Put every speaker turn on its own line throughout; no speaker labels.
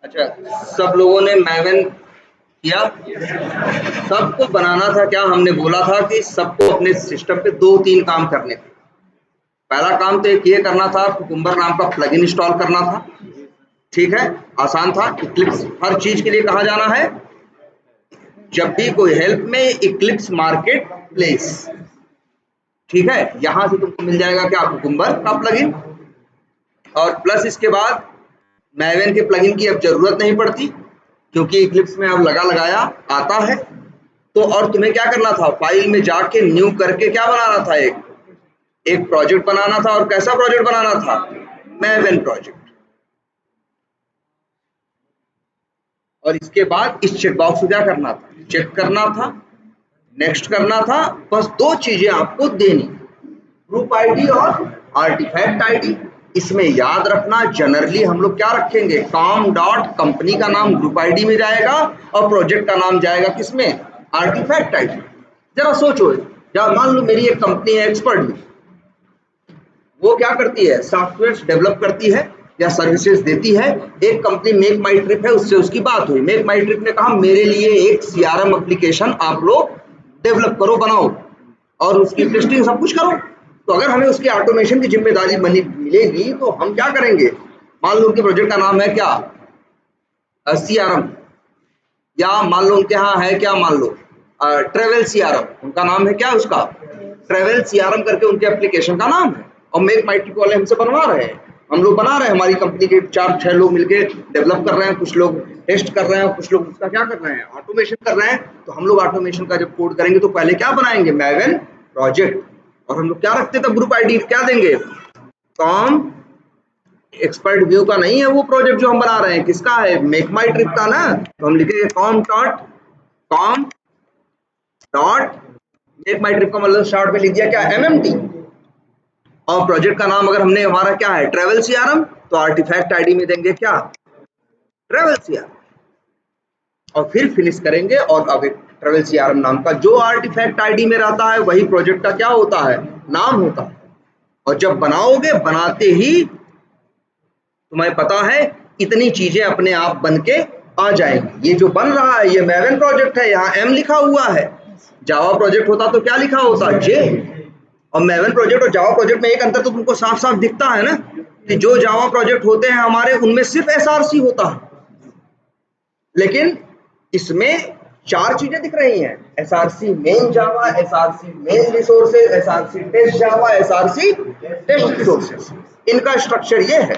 अच्छा, सब लोगों ने मैवन किया। सबको बनाना था क्या, हमने बोला था कि सबको अपने सिस्टम पे 2-3 काम करने थे। पहला काम तो एक ये करना था, कुकुम्बर नाम का प्लगइन इंस्टॉल करना था। ठीक है, आसान था। इक्लिप्स हर चीज के लिए कहा जाना है, जब भी कोई हेल्प में इक्लिप्स मार्केट प्लेस। ठीक है, यहां से तुमको मिल जाएगा क्या, कुकुम्बर का प्लगइन। और प्लस इसके बाद मैवन के प्लगइन की अब जरूरत नहीं पड़ती, क्योंकि इक्लिप्स में अब लगा लगाया आता है। तो और तुम्हें क्या करना था, फाइल में जाके न्यू करके क्या बनाना था, एक प्रोजेक्ट बनाना था। और कैसा प्रोजेक्ट बनाना था, मैवन प्रोजेक्ट। और इसके बाद इस चेक बॉक्स को क्या करना था, चेक करना था, नेक्स्ट करना था। बस 2 चीजें आपको देनी, ग्रुप आईडी और आर्टिफैक्ट आईडी। इसमें याद रखना, जनरली हम लोग क्या रखेंगे, कॉम डॉट कंपनी का नाम ग्रुप आईडी में जाएगा और प्रोजेक्ट का नाम जाएगा किसमें, आर्टिफैक्ट आईडी। जरा सोचो, जब मान लो मेरी एक कंपनी है एक्सपर्ट, वो क्या करती है, सॉफ्टवेयर डेवलप करती है या सर्विसेज देती है। एक कंपनी मेक माई ट्रिप है, उससे उसकी बात हुई। मेक माई ट्रिप ने कहा मेरे लिए एक सीआरएम एप्लीकेशन आप लोग डेवलप करो, बनाओ और उसकी टेस्टिंग सब कुछ करो। तो अगर हमें उसके ऑटोमेशन की जिम्मेदारी बनी मिलेगी तो हम क्या करेंगे, मान लो उनके प्रोजेक्ट का नाम है क्या, सीआरएम, या मान लो उनके यहाँ है क्या, मान लो ट्रेवल सीआरएम, उनका नाम है क्या, उसका ट्रेवल सीआरएम करके उनके एप्लीकेशन का नाम है। और मेक माई ट्रिप वाले हमसे बनवा रहे हैं, हम लोग बना रहे हैं, हमारी कंपनी के 4-6 लोग मिलके डेवलप कर रहे हैं, कुछ लोग टेस्ट कर रहे हैं, कुछ लोग उसका क्या कर रहे हैं, ऑटोमेशन कर रहे हैं। तो हम लोग ऑटोमेशन का जब कोड करेंगे तो पहले क्या बनाएंगे, मैवन प्रोजेक्ट। और हम लोग क्या रखते थे, ग्रुप आईडी क्या देंगे, कॉम एक्सपर्ट व्यू का नहीं है वो प्रोजेक्ट जो हम बना रहे हैं, किसका है, मेक माई ट्रिप का ना। तो हम लिखेंगे कॉम डॉट मेक माई ट्रिप का मतलब शॉर्ट में लिख दिया क्या, एमएमटी। और प्रोजेक्ट का नाम अगर हमने हमारा क्या है, ट्रेवल सीआरएम, तो आर्टिफैक्ट आईडी में देंगे क्या, ट्रेवल सीआरएम। और फिर फिनिश करेंगे। और अब एक ट्रेवल सीआरएम नाम का जो आर्टिफैक्ट आईडी में रहता है वही प्रोजेक्ट का क्या होता है, नाम होता है। और जब बनाओगे, बनाते ही तुम्हें पता है इतनी चीजें अपने आप बन के आ जाएंगी। ये जो बन रहा है ये मैवन प्रोजेक्ट है, यहाँ एम लिखा हुआ है। जावा प्रोजेक्ट होता तो क्या लिखा होता, जे। और मैवन प्रोजेक्ट और जावा प्रोजेक्ट में एक अंतर तो तुमको साफ साफ दिखता है ना, कि जो जावा प्रोजेक्ट होते हैं हमारे, उनमें सिर्फ एसआरसी होता है, लेकिन इसमें 4 चीजें दिख रही हैं, SRC main Java, SRC main resources, SRC test Java, SRC test resources. इनका स्ट्रक्चर ये है,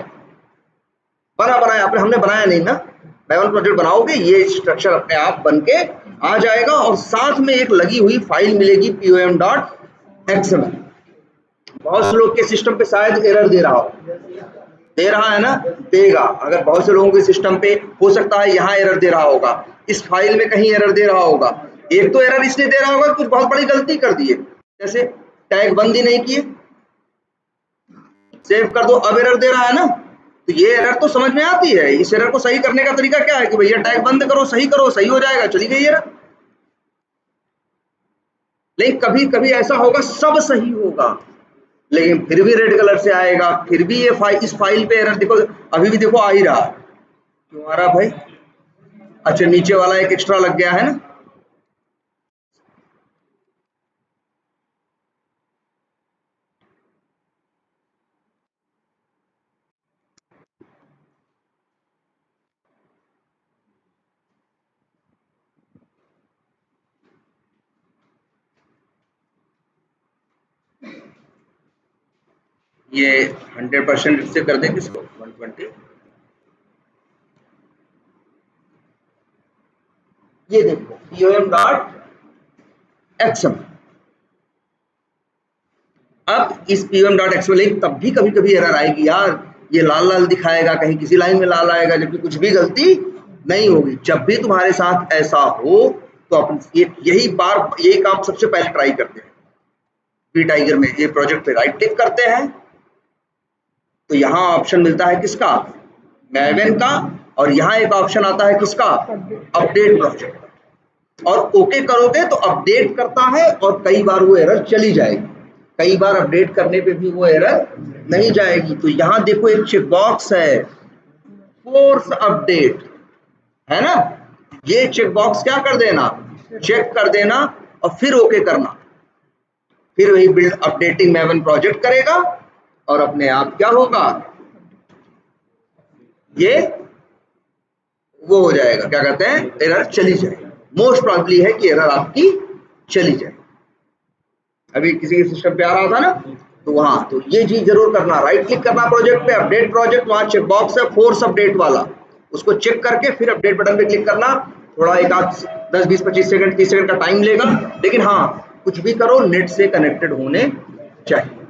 बना बनाया आपने, हमने बनाया नहीं ना। मैवन प्रोजेक्ट बनाओगे ये स्ट्रक्चर अपने आप बन के आ जाएगा। और साथ में एक लगी हुई फाइल मिलेगी pom.xml। बहुत से लोग के सिस्टम पे शायद एरर दे रहा हो, दे रहा है ना, देगा। अगर बहुत से लोगों के सिस्टम पे हो सकता है यहाँ एरर दे रहा होगा, इस फाइल में कहीं एरर दे रहा होगा। एक तो एरर इसलिए दे रहा होगा कुछ बहुत बड़ी गलती कर दी है, जैसे टैग बंद ही नहीं किए, सेव कर दो, अब एरर दे रहा है ना। तो ये एरर तो समझ में आती है, इस एरर को सही करने का तरीका क्या है कि भैया टैग बंद करो, सही हो जाएगा, चली गई एरर। लेकिन कभी कभी ऐसा होगा सब सही होगा लेकिन फिर भी रेड कलर से आएगा, फिर भी ये इस फाइल पे एरर देखो, अभी भी देखो आ ही रहा है। क्यों आ रहा भाई, अच्छा नीचे वाला एक एक्स्ट्रा लग गया है ना। ये 100% इससे कर दे किसको, 120। ये देखो pom.xml। अब इस pom.xml तब भी कभी कभी एरर आएगी यार, ये लाल लाल दिखाएगा, कहीं किसी लाइन में लाल आएगा, जबकि कुछ भी गलती नहीं होगी। जब भी तुम्हारे साथ ऐसा हो तो अपन यही काम सबसे पहले ट्राई करते हैं। वी टाइगर में ये प्रोजेक्ट पे राइट क्लिक करते हैं तो यहाँ ऑप्शन मिलता है किसका, मैवन का। और यहाँ एक ऑप्शन आता है किसका, अपडेट प्रोजेक्ट। और ओके करोगे तो अपडेट करता है और कई बार वो एरर चली जाएगी, कई बार अपडेट करने पे भी वो एरर नहीं जाएगी। तो यहाँ देखो एक चेक बॉक्स है, फोर्स अपडेट, है ना, ये चेक बॉक्स क्या कर देना, चेक कर देना और फिर ओके करना, फिर वही बिल्ड अपडेटिंग मैवन प्रोजेक्ट करेगा और अपने आप क्या होगा, ये वो हो जाएगा, क्या कहते हैं, एरर चली जाएगी। मोस्ट प्रॉब्ली है कि एरर आपकी चली जाए। अभी किसी के सिस्टम पे आ रहा था ना, तो वहां तो ये चीज जरूर करना, राइट क्लिक करना प्रोजेक्ट पे, अपडेट प्रोजेक्ट, वहां चेक बॉक्स है फोर्स अपडेट वाला, उसको चेक करके फिर अपडेट बटन पे क्लिक करना। थोड़ा एक आध 10-20-25 सेकंड 30 सेकंड का टाइम लेगा, लेकिन हाँ कुछ भी करो नेट से कनेक्टेड होने चाहिए,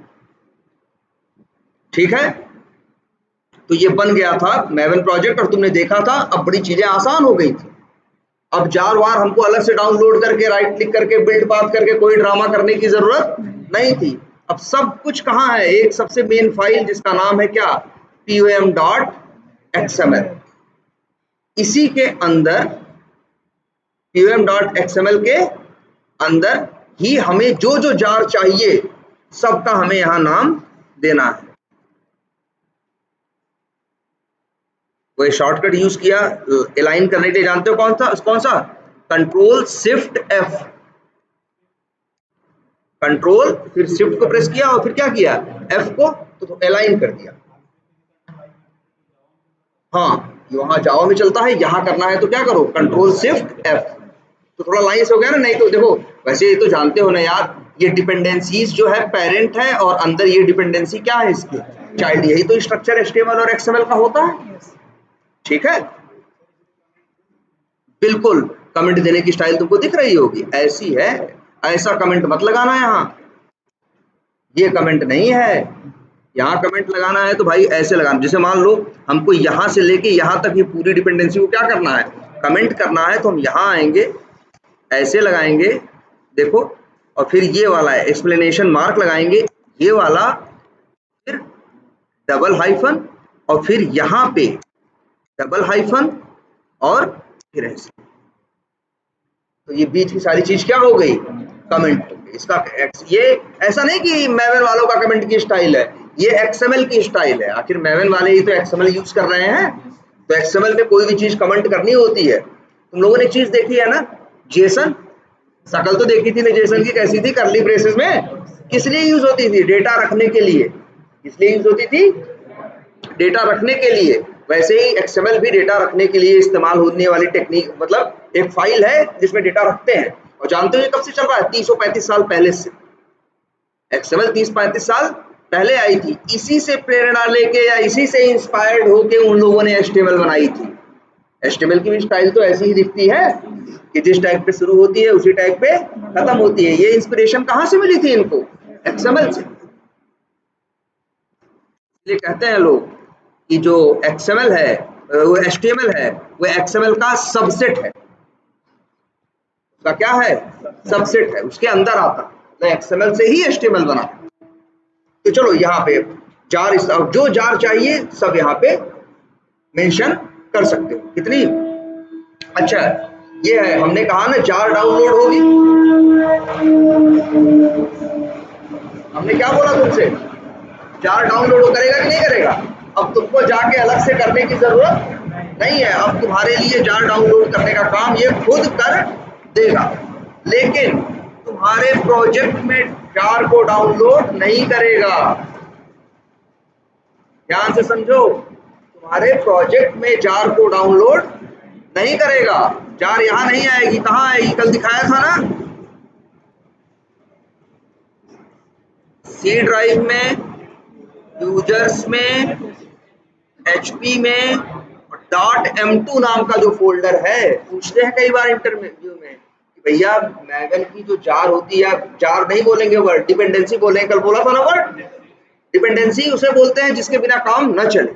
ठीक है। तो ये बन गया था मैवन प्रोजेक्ट और तुमने देखा था अब बड़ी चीजें आसान हो गई थी। अब जार वार हमको अलग से डाउनलोड करके राइट क्लिक करके बिल्ड पाथ करके कोई ड्रामा करने की जरूरत नहीं थी। अब सब कुछ कहाँ है, एक सबसे मेन फाइल जिसका नाम है क्या, pom.xml, इसी के अंदर pom.xml के अंदर ही हमें जो जो जार चाहिए सबका हमें यहां नाम देना है। कोई शॉर्टकट यूज किया अलाइन करने के लिए, जानते हो कौन सा, कंट्रोल शिफ्ट एफ, कंट्रोल फिर शिफ्ट को प्रेस किया और फिर क्या किया, एफ को तो अलाइन कर दिया। हाँ वहां जावा में चलता है, यहां करना है तो क्या करो, कंट्रोल शिफ्ट एफ, तो थोड़ा लाइन से हो गया ना। नहीं तो देखो वैसे ये तो जानते हो ना यार, ये डिपेंडेंसीज जो है पेरेंट है और अंदर ये डिपेंडेंसी क्या है इसके चाइल्ड, यही तो स्ट्रक्चर एचटीएमएल और एक्सएमएल का होता है, ठीक है। बिल्कुल कमेंट देने की स्टाइल तुमको दिख रही होगी, ऐसी है, ऐसा कमेंट मत लगाना यहाँ, ये कमेंट नहीं है। यहाँ कमेंट लगाना है तो भाई ऐसे लगाना, जैसे मान लो हमको यहाँ से लेके यहाँ तक ये पूरी डिपेंडेंसी को क्या करना है, कमेंट करना है, तो हम यहाँ आएंगे, ऐसे लगाएंगे, देखो, और फिर ये वाला है एक्सप्लेनेशन मार्क लगाएंगे, ये वाला, फिर डबल हाइफन और फिर यहाँ पे डबल हाइफन और फिर ऐसे, तो ये बीच की सारी चीज क्या हो गई, कमेंट। इसका ये ऐसा नहीं कि मैवन वालों का कमेंट की स्टाइल है, ये एक्सएमएल की स्टाइल है। आखिर मैवन वाले ही तो एक्सएमएल यूज कर रहे हैं, तो एक्सएमएल में कोई भी चीज कमेंट करनी होती है। तुम लोगों ने चीज देखी है ना, जेसन, शकल तो देखी थी ना जेसन की, कैसी थी, करली ब्रेसेस में, किस लिए यूज होती थी, डेटा रखने के लिए, किस लिए यूज होती थी, डेटा रखने के लिए। वैसे ही एक्सएमएल भी डेटा रखने के लिए इस्तेमाल होने वाली टेक्निक, मतलब एक फाइल है जिसमें डेटा रखते हैं। और जानते हो ये कब से चल रहा है, 30-35 साल पहले से एक्सएमएल 30-35 साल पहले आई थी। इसी से प्रेरणा लेके या इसी से इंस्पायर्ड होके उन लोगों ने एचटीएमएल बनाई थी। एचटीएमएल की भी स्टाइल तो ऐसी ही दिखती है कि जिस टाइप पे शुरू होती है उसी टाइप पे खत्म होती है। ये इंस्पिरेशन कहाँ से मिली थी इनको, एक्सएमएल से। इसलिए कहते हैं लोग कि जो एक्सएमएल है वो एचटीएमएल है, वो एक्सएमएल का सबसेट है, उसका क्या है, सबसेट है, उसके अंदर आता है, तो एक्सएमएल से ही एचटीएमएल बना। तो चलो यहाँ पे जार, जो जार चाहिए सब यहाँ पे मेंशन कर सकते हो, कितनी। अच्छा ये है, हमने कहा ना जार डाउनलोड होगी, हमने क्या बोला तुमसे, जार डाउनलोड करेगा कि नहीं करेगा। अब तुमको जाके अलग से करने की जरूरत नहीं है, अब तुम्हारे लिए जार डाउनलोड करने का काम ये खुद कर देगा, लेकिन तुम्हारे प्रोजेक्ट में जार को डाउनलोड नहीं करेगा। ध्यान से समझो, तुम्हारे प्रोजेक्ट में जार को डाउनलोड नहीं करेगा, जार यहां नहीं आएगी, कहां आएगी, कल दिखाया था ना, सी ड्राइव में, यूजर्स में, एचपी में, .m2 नाम का जो फोल्डर है। पूछते हैं कई बार इंटरव्यू में कि भैया मैगन की जो जार होती है, जार नहीं बोलेंगे वर्ड, डिपेंडेंसी बोलेंगे, कल बोला था ना वर्ड, डिपेंडेंसी उसे बोलते हैं जिसके बिना काम न चले,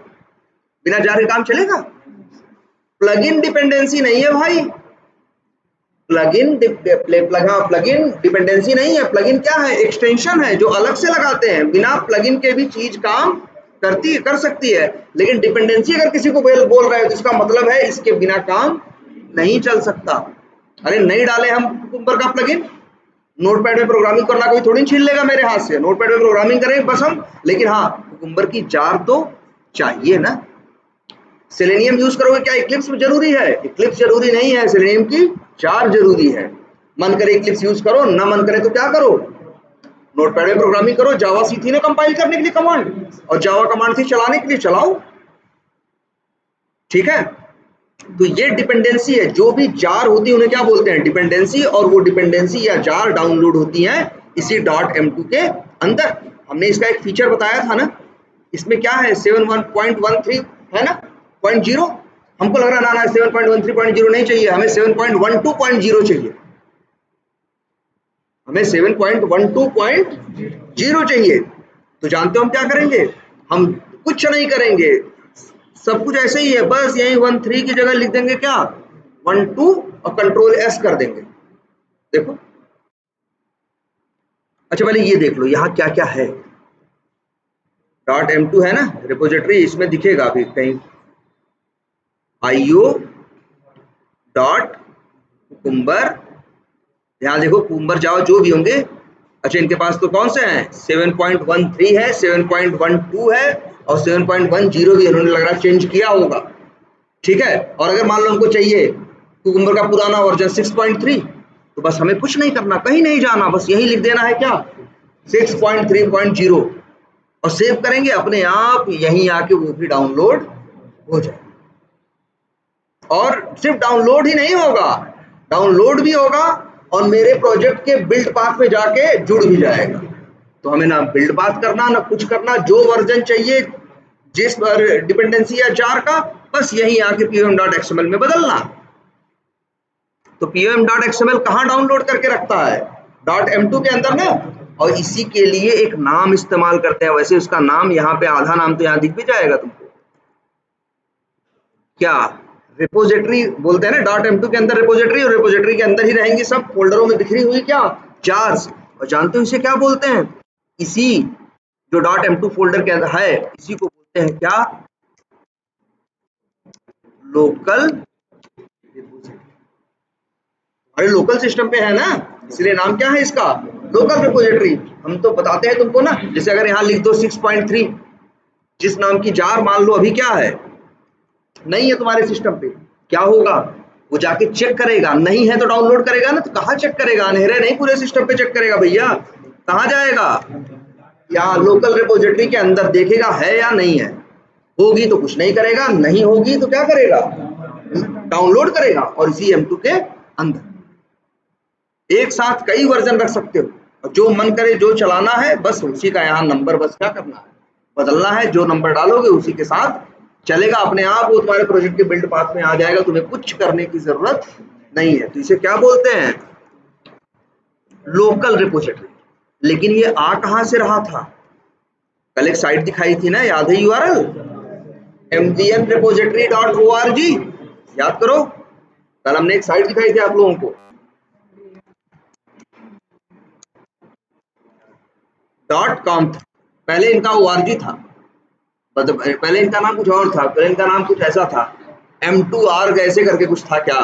बिना जार के काम चलेगा। प्लगइन डिपेंडेंसी नहीं है भाई, प्लगइन डिपेंडेंसी नहीं है। प्लगइन क्या है, एक्सटेंशन है जो अलग से लगाते हैं, बिना प्लगइन के भी चीज काम कर सकती है। लेकिन डिपेंडेंसी अगर किसी को बोल रहे हो तो इसका मतलब है इसके बिना काम नहीं चल सकता। अरे नहीं डाले हम कुकुम्बर का प्लगइन, नोटपैड में प्रोग्रामिंग करना कोई थोड़ी छीन लेगा मेरे हाथ से, नोटपैड में प्रोग्रामिंग करें बस हम, लेकिन हाँ कुकुम्बर की जार तो चाहिए ना। सेलेनियम यूज करोगे क्या इक्लिप्स में जरूरी है? इक्लिप्स जरूरी नहीं है, सेलेनियम की जार जरूरी है। मन करे इक्लिप्स यूज करो, ना मन करे तो क्या करो, नोटपैड में प्रोग्रामिंग करो। जावा सी थी ना कंपाइल करने के लिए कमांड, और जावा कमांड थी चलाने के लिए, चलाओ। ठीक है, तो ये डिपेंडेंसी है। जो भी जार होती है उन्हें क्या बोलते हैं, डिपेंडेंसी। और वो डिपेंडेंसी या जार डाउनलोड होती है इसी .m2 के अंदर। हमने इसका एक फीचर बताया था ना, इसमें क्या है 7.13 है ना, 0.0। हमको लग रहा ना 7.13.0 नहीं चाहिए, हमें 7.12.0 चाहिए, हमें 7.12.0 चाहिए। तो जानते हो हम क्या करेंगे, हम कुछ नहीं करेंगे, सब कुछ ऐसे ही है, बस यही 13 की जगह लिख देंगे क्या 12 और कंट्रोल S कर देंगे। देखो, अच्छा पहले ये देख लो यहाँ क्या क्या है। .m2 है ना रिपोजिटरी, इसमें दिखेगा अभी कहीं IO कुकुम्बर, यहाँ देखो कुकुम्बर जाओ जो भी होंगे। अच्छा इनके पास तो कौन से हैं, 7.13 है, 7.12 है और 7.10 भी इन्होंने लग रहा चेंज किया होगा। ठीक है, और अगर मान लो हमको चाहिए कुकुम्बर का पुराना वर्जन 6.3, तो बस हमें कुछ नहीं करना, कहीं नहीं जाना, बस यही लिख देना है क्या 6.3.0 और सेव करेंगे, अपने आप यहीं आके वो भी डाउनलोड हो जाए। और सिर्फ डाउनलोड ही नहीं होगा, डाउनलोड भी होगा और मेरे प्रोजेक्ट के बिल्ड पाथ में जाके जुड़ भी जाएगा। तो हमें ना बिल्ड पाथ करना ना कुछ करना, जो वर्जन चाहिए जिस डिपेंडेंसी या जार का, बस यही आके pom.xml में बदलना। तो pom.xml कहाँ डाउनलोड करके रखता है, .m2 के अंदर ना, और इसी के लिए एक नाम इस्तेमाल करते हैं। वैसे उसका नाम यहाँ पे आधा नाम तो यहाँ दिख भी जाएगा तुमको, क्या रिपोजिटरी बोलते हैं ना, .m2 के अंदर रिपोजिटरी, और रिपोजिटरी के अंदर ही रहेंगी सब फोल्डरों में बिखरी हुई क्या जार्स। और जानते हो इसे क्या बोलते हैं, इसी जो .m2 फोल्डर के अंदर है इसी को बोलते हैं क्या, लोकल रिपोजिटरी। अरे लोकल सिस्टम पे है ना, इसलिए नाम क्या है इसका, लोकल रिपोजिटरी। हम तो बताते हैं तुमको ना, जैसे अगर यहाँ लिख दो 6.3, जिस नाम की जार मान लो अभी क्या है नहीं है तुम्हारे सिस्टम पे, क्या होगा वो जाके चेक करेगा, नहीं है तो डाउनलोड करेगा ना। तो कहाँ चेक करेगा, अंधेरे नहीं पूरे सिस्टम पे चेक करेगा भैया, कहाँ जाएगा, या लोकल रिपोजिटरी के अंदर देखेगा है या नहीं है। होगी तो कुछ नहीं करेगा, नहीं होगी तो क्या करेगा, डाउनलोड करेगा। और इसी M2 के अंदर एक साथ कई वर्जन रख सकते हो, और जो मन करे जो चलाना है बस उसी का यहाँ नंबर बस क्या करना है, बदलना है। जो नंबर डालोगे उसी के साथ चलेगा, अपने आप वो तुम्हारे प्रोजेक्ट के बिल्ड पाथ में आ जाएगा, तुम्हें कुछ करने की जरूरत नहीं है। तो इसे क्या बोलते हैं, लोकल रिपोजिटरी। लेकिन ये आ कहां से रहा था, कल एक साइट दिखाई थी ना, याद है URL mvnrepository.org, याद करो, कल हमने एक साइट दिखाई थी आप लोगों को .com, पहले इनका org था, पहले इनका नाम कुछ और था, पहले इनका नाम कुछ ऐसा था M2org ऐसे करके कुछ था क्या,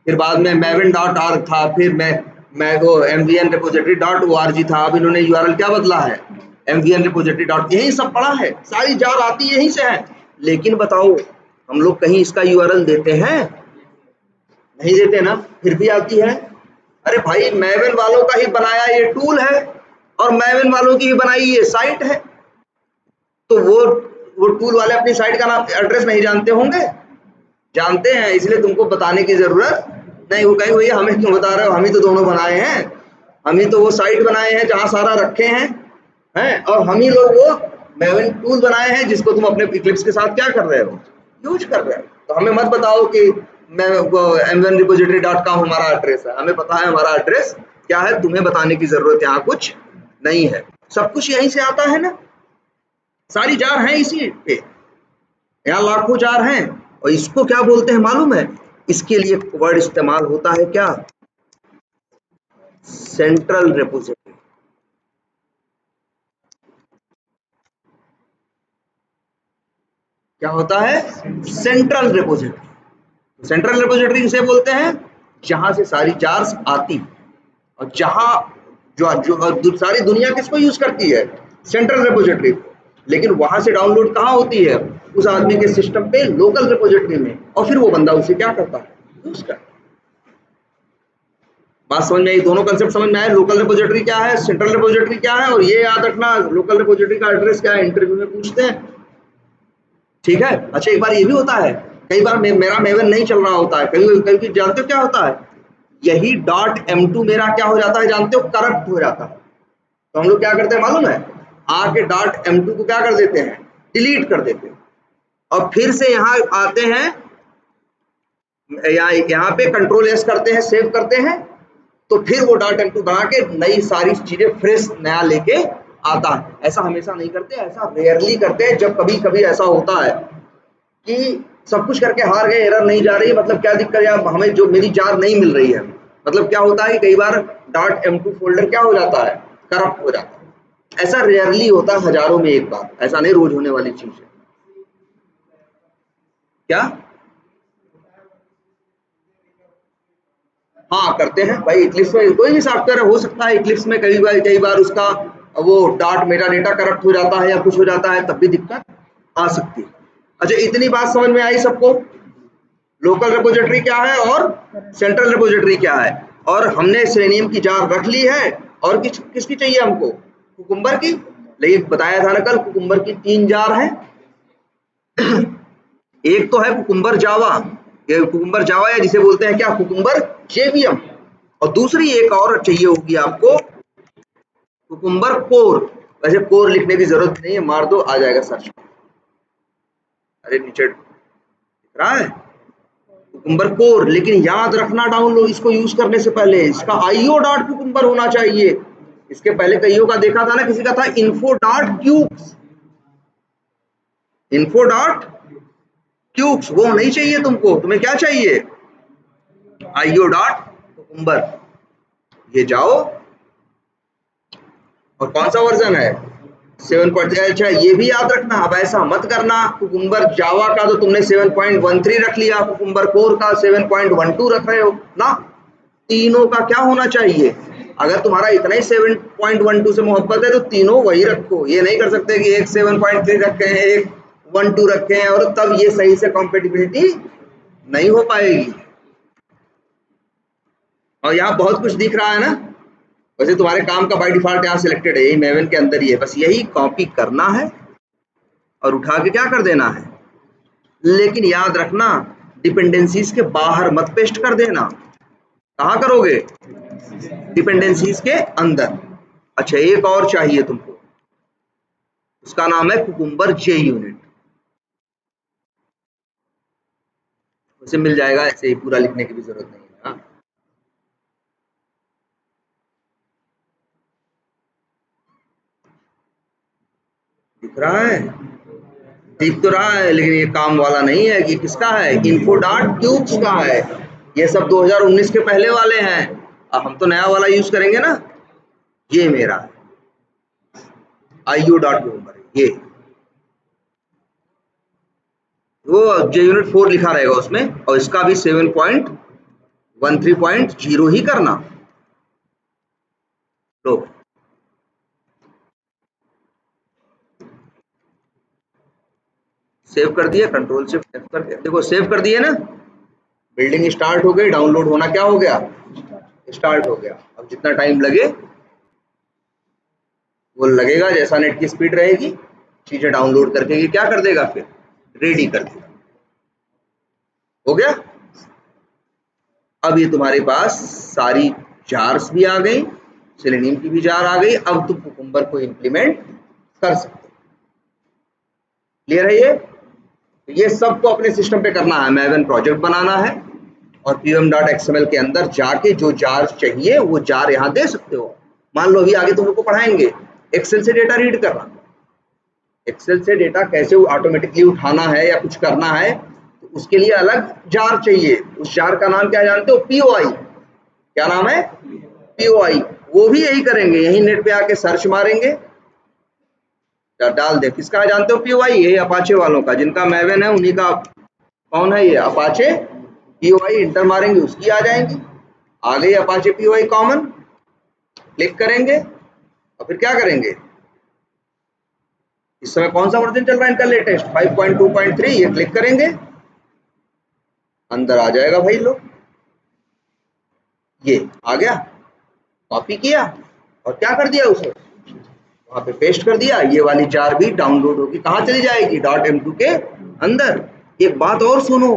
फिर बाद में maven.org था, फिर मैं वो mvnrepository.org था। अब इन्होंने URL क्या बदला है, mvnrepository. यही सब पड़ा है, सारी जार आती यहीं से है। लेकिन बताओ हम लोग कहीं इसका URL देते हैं, नहीं देते ना, फिर भी आती है। अरे भाई मैवन वालों का ही बनाया ये टूल है, और मैवन वालों की ही बनाई ये साइट है, तो वो टूल वाले अपनी साइट का नाम एड्रेस नहीं जानते होंगे, जानते हैं, इसलिए तुमको बताने की जरूरत नहीं। वो कहेंगे भैया हमें क्यों बता रहे हो, हम ही तो दोनों बनाए हैं, हम ही तो वो साइट बनाए हैं जहां सारा रखे हैं, और हम ही लोग वो मैवन टूल बनाए हैं जिसको तुम अपने इक्लिप्स के साथ क्या कर रहे हो, यूज कर रहे हो। तो हमें मत बताओ कि मैं mvnrepository.com हमारा एड्रेस है, हमें पता है हमारा एड्रेस क्या है, तुम्हें बताने की जरूरत यहाँ कुछ नहीं है, सब कुछ यहीं से आता है ना, सारी जार हैं इसी पे, यहाँ लाखों जार हैं। और इसको क्या बोलते हैं मालूम है, इसके लिए वर्ड इस्तेमाल होता है क्या, सेंट्रल रिपोजिटरी। क्या होता है, सेंट्रल रिपोजिटरी। सेंट्रल रिपोजिटरी किसे बोलते हैं, जहां से सारी जार्स आती, और जहां जो सारी दुनिया किसको यूज करती है, सेंट्रल रिपोजिटरी। लेकिन वहां से डाउनलोड कहाँ होती है, उस आदमी के सिस्टम पे लोकल रिपोजिटरी में, और फिर वो बंदा उसे क्या करता है, यूज करता है। बात समझ में आई? दोनों कंसेप्ट समझ में आए? लोकल रिपोजिटरी क्या है, सेंट्रल रिपोजिटरी क्या है, और ये याद रखना लोकल रिपोजिटरी का एड्रेस क्या है, इंटरव्यू में पूछते हैं, ठीक है। अच्छा, एक बार ये भी होता है, कई बार मेरा मेवन नहीं चल रहा होता है, कभी जानते हो क्या होता है, यही .m2 मेरा क्या हो जाता है जानते हो, करप्ट हो जाता है। तो हम लोग क्या करते हैं मालूम है, आके .m2 को क्या कर देते हैं, डिलीट कर देते हैं, और फिर से यहाँ आते हैं, यहाँ पे कंट्रोल एस करते हैं, सेव करते हैं, तो फिर वो .m2 बना के नई सारी चीजें फ्रेश नया लेके आता है। ऐसा हमेशा नहीं करते, ऐसा रेयरली करते हैं। जब कभी कभी ऐसा होता है कि सब कुछ करके हार गए, एरर नहीं जा रही, मतलब क्या दिक्कत है, हमें जो मेरी जार नहीं मिल रही है, मतलब क्या होता है कि कई बार .m2 फोल्डर क्या हो जाता है, करप्ट हो जाता है। ऐसा रेयरली होता है, हजारों में एक बार, ऐसा नहीं रोज होने वाली चीज है। क्या? हाँ करते हैं भाई, इक्लिप्स में कोई भी सॉफ्टवेयर हो सकता है, इक्लिप्स में कई बार उसका वो डॉट मेटा डेटा करप्ट हो जाता है या कुछ हो जाता है, तब भी दिक्कत आ सकती है। अच्छा, इतनी बात समझ में आई सबको? लोकल रिपोजिटरी क्या है और सेंट्रल रिपोजिटरी क्या है, और हमने सेलेनियम की जार रख ली है, और किसकी चाहिए हमको, कुकुम्बर की। लेकिन बताया था ना कल, कुकुम्बर की 3 जार है। एक तो है कुकुम्बर जावा, ये कुकुम्बर जावा या जिसे बोलते हैं क्या, कुकुम्बर जेवीएम, और दूसरी एक और चाहिए होगी आपको, कुकुम्बर कोर। वैसे कोर लिखने की जरूरत नहीं है, मार दो आ जाएगा सर्च। अरे नीचे दिख रहा है कुकुम्बर कोर, लेकिन याद रखना डाउनलोड इसको यूज करने से पहले इसका io.cucumber होना चाहिए। इसके पहले कईयों का देखा था ना, किसी का था info.cubes, info.cubes, वो नहीं चाहिए तुमको, तुम्हें क्या चाहिए, io.cucumber। ये जाओ, और कौन सा वर्जन है, 7. अच्छा, ये भी याद रखना, अब ऐसा मत करना, कुकुम्बर जावा का तो तुमने 7.13 रख लिया, कुकुम्बर कोर का 7.12 रख रहे हो ना। तीनों का क्या होना चाहिए, अगर तुम्हारा इतना ही 7.12 से मोहब्बत है तो तीनों वही रखो। ये नहीं कर सकते कि एक 7.3 रखे हैं, एक 12 रखे हैं, और तब ये सही से कॉम्पेटिबिलिटी नहीं हो पाएगी। और यहाँ बहुत कुछ दिख रहा है ना, वैसे तुम्हारे काम का बाय डिफॉल्ट यहाँ सिलेक्टेड है, यही मेवन के अंदर ही है, बस यही कॉपी करना है और उठा के क्या कर देना है। लेकिन याद रखना, डिपेंडेंसीज के बाहर मत पेस्ट कर देना। कहाँ करोगे, डिपेंडेंसीज के अंदर। अच्छा, एक और चाहिए तुमको, उसका नाम है कुकुम्बर जे यूनिट। उसे मिल जाएगा, ऐसे ही पूरा लिखने की भी जरूरत नहीं है। हाँ, दिख रहा है, दिख तो रहा है, लेकिन ये काम वाला नहीं है। कि किसका है, info.cubes का है। ये सब 2019 के पहले वाले हैं, अब हम तो नया वाला यूज करेंगे ना। ये मेरा io.cucumber, ये वो जे यूनिट 4 लिखा रहेगा उसमें, और इसका भी 7.13.0 ही करना। लो, सेव कर दिया, कंट्रोल शिफ्ट F करके देखो, सेव कर दिए ना, बिल्डिंग स्टार्ट हो गई, डाउनलोड होना क्या हो गया, स्टार्ट हो गया। अब जितना टाइम लगे वो लगेगा, जैसा नेट की स्पीड रहेगी, चीजें डाउनलोड करके ये क्या कर देगा, फिर रेडी कर देगा। हो गया। अब ये तुम्हारे पास सारी जार्स भी आ गई, सेलेनियम की भी जार आ गई, अब तुम कुकुम्बर को इंप्लीमेंट कर सकते हो। क्लियर है ये? तो ये सबको अपने सिस्टम पे करना है, मैवन प्रोजेक्ट बनाना है, और pum.xml के अंदर जाके जो जार चाहिए वो जार यहाँ दे सकते हो। मान लो अभी आगे तुम लोग को पढ़ाएंगे एक्सेल से डेटा रीड करना, एक्सेल से डेटा कैसे ऑटोमेटिकली उठाना है या कुछ करना है, तो उसके लिए अलग जार चाहिए। उस जार का नाम क्या जानते हो, पीओआई। क्या नाम है, पीओआई। वो भी यही करेंगे, यही नेट पे आके सर्च मारेंगे, डाल दे। किसका है जानते हो पीओआई, ये अपाचे वालों का, जिनका मैवन है उन्हीं का। कौन है ये, अपाचे पीओआई। इंटर मारेंगे उसकी आ जाएंगी, आ गई अपाचे पीओआई कॉमन। क्लिक करेंगे और फिर क्या करेंगे, इस समय कौन सा वर्जन चल रहा है इनका लेटेस्ट 5.2.3, ये क्लिक करेंगे, अंदर आ जाएगा भाई लोग, ये आ गया, कॉपी किया और क्या कर दिया उसे वहां पे पेस्ट कर दिया। ये वाली जार भी डाउनलोड होगी, कहाँ चली जाएगी, .m2 के अंदर। एक बात और सुनो,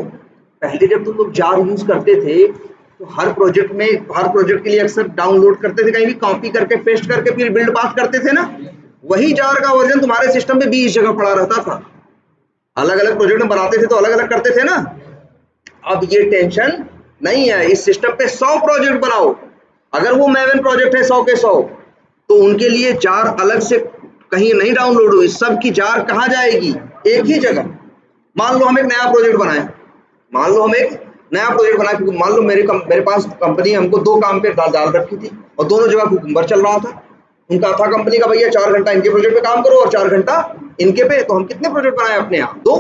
पहले जब तुम लोग जार यूज करते थे तो हर प्रोजेक्ट के लिए अक्सर डाउनलोड करते थे, कहीं भी कॉपी करके पेस्ट करके फिर बिल्ड पास करते थे ना, वही जार का वर्जन तुम्हारे सिस्टम पे 20 जगह पड़ा रहता था। अलग अलग प्रोजेक्ट में बनाते थे तो अलग अलग करते थे ना। अब ये टेंशन नहीं है, इस सिस्टम पे 100 प्रोजेक्ट बनाओ, अगर वो मैवन प्रोजेक्ट है 100 के 100, तो उनके लिए जार अलग से कहीं नहीं डाउनलोड हुई, सबकी जार कहाँ जाएगी, एक ही जगह। मान लो हम एक नया प्रोजेक्ट बनाए, क्योंकि मान लो मेरे पास कंपनी हमको 2 काम पे डाल रखी थी और दोनों जगह कुकुम्बर चल रहा था। उनका था कंपनी का भैया 4 घंटा इनके प्रोजेक्ट पे काम करो और 4 घंटा इनके पे, तो हम कितने प्रोजेक्ट बनाए अपने यहाँ, 2।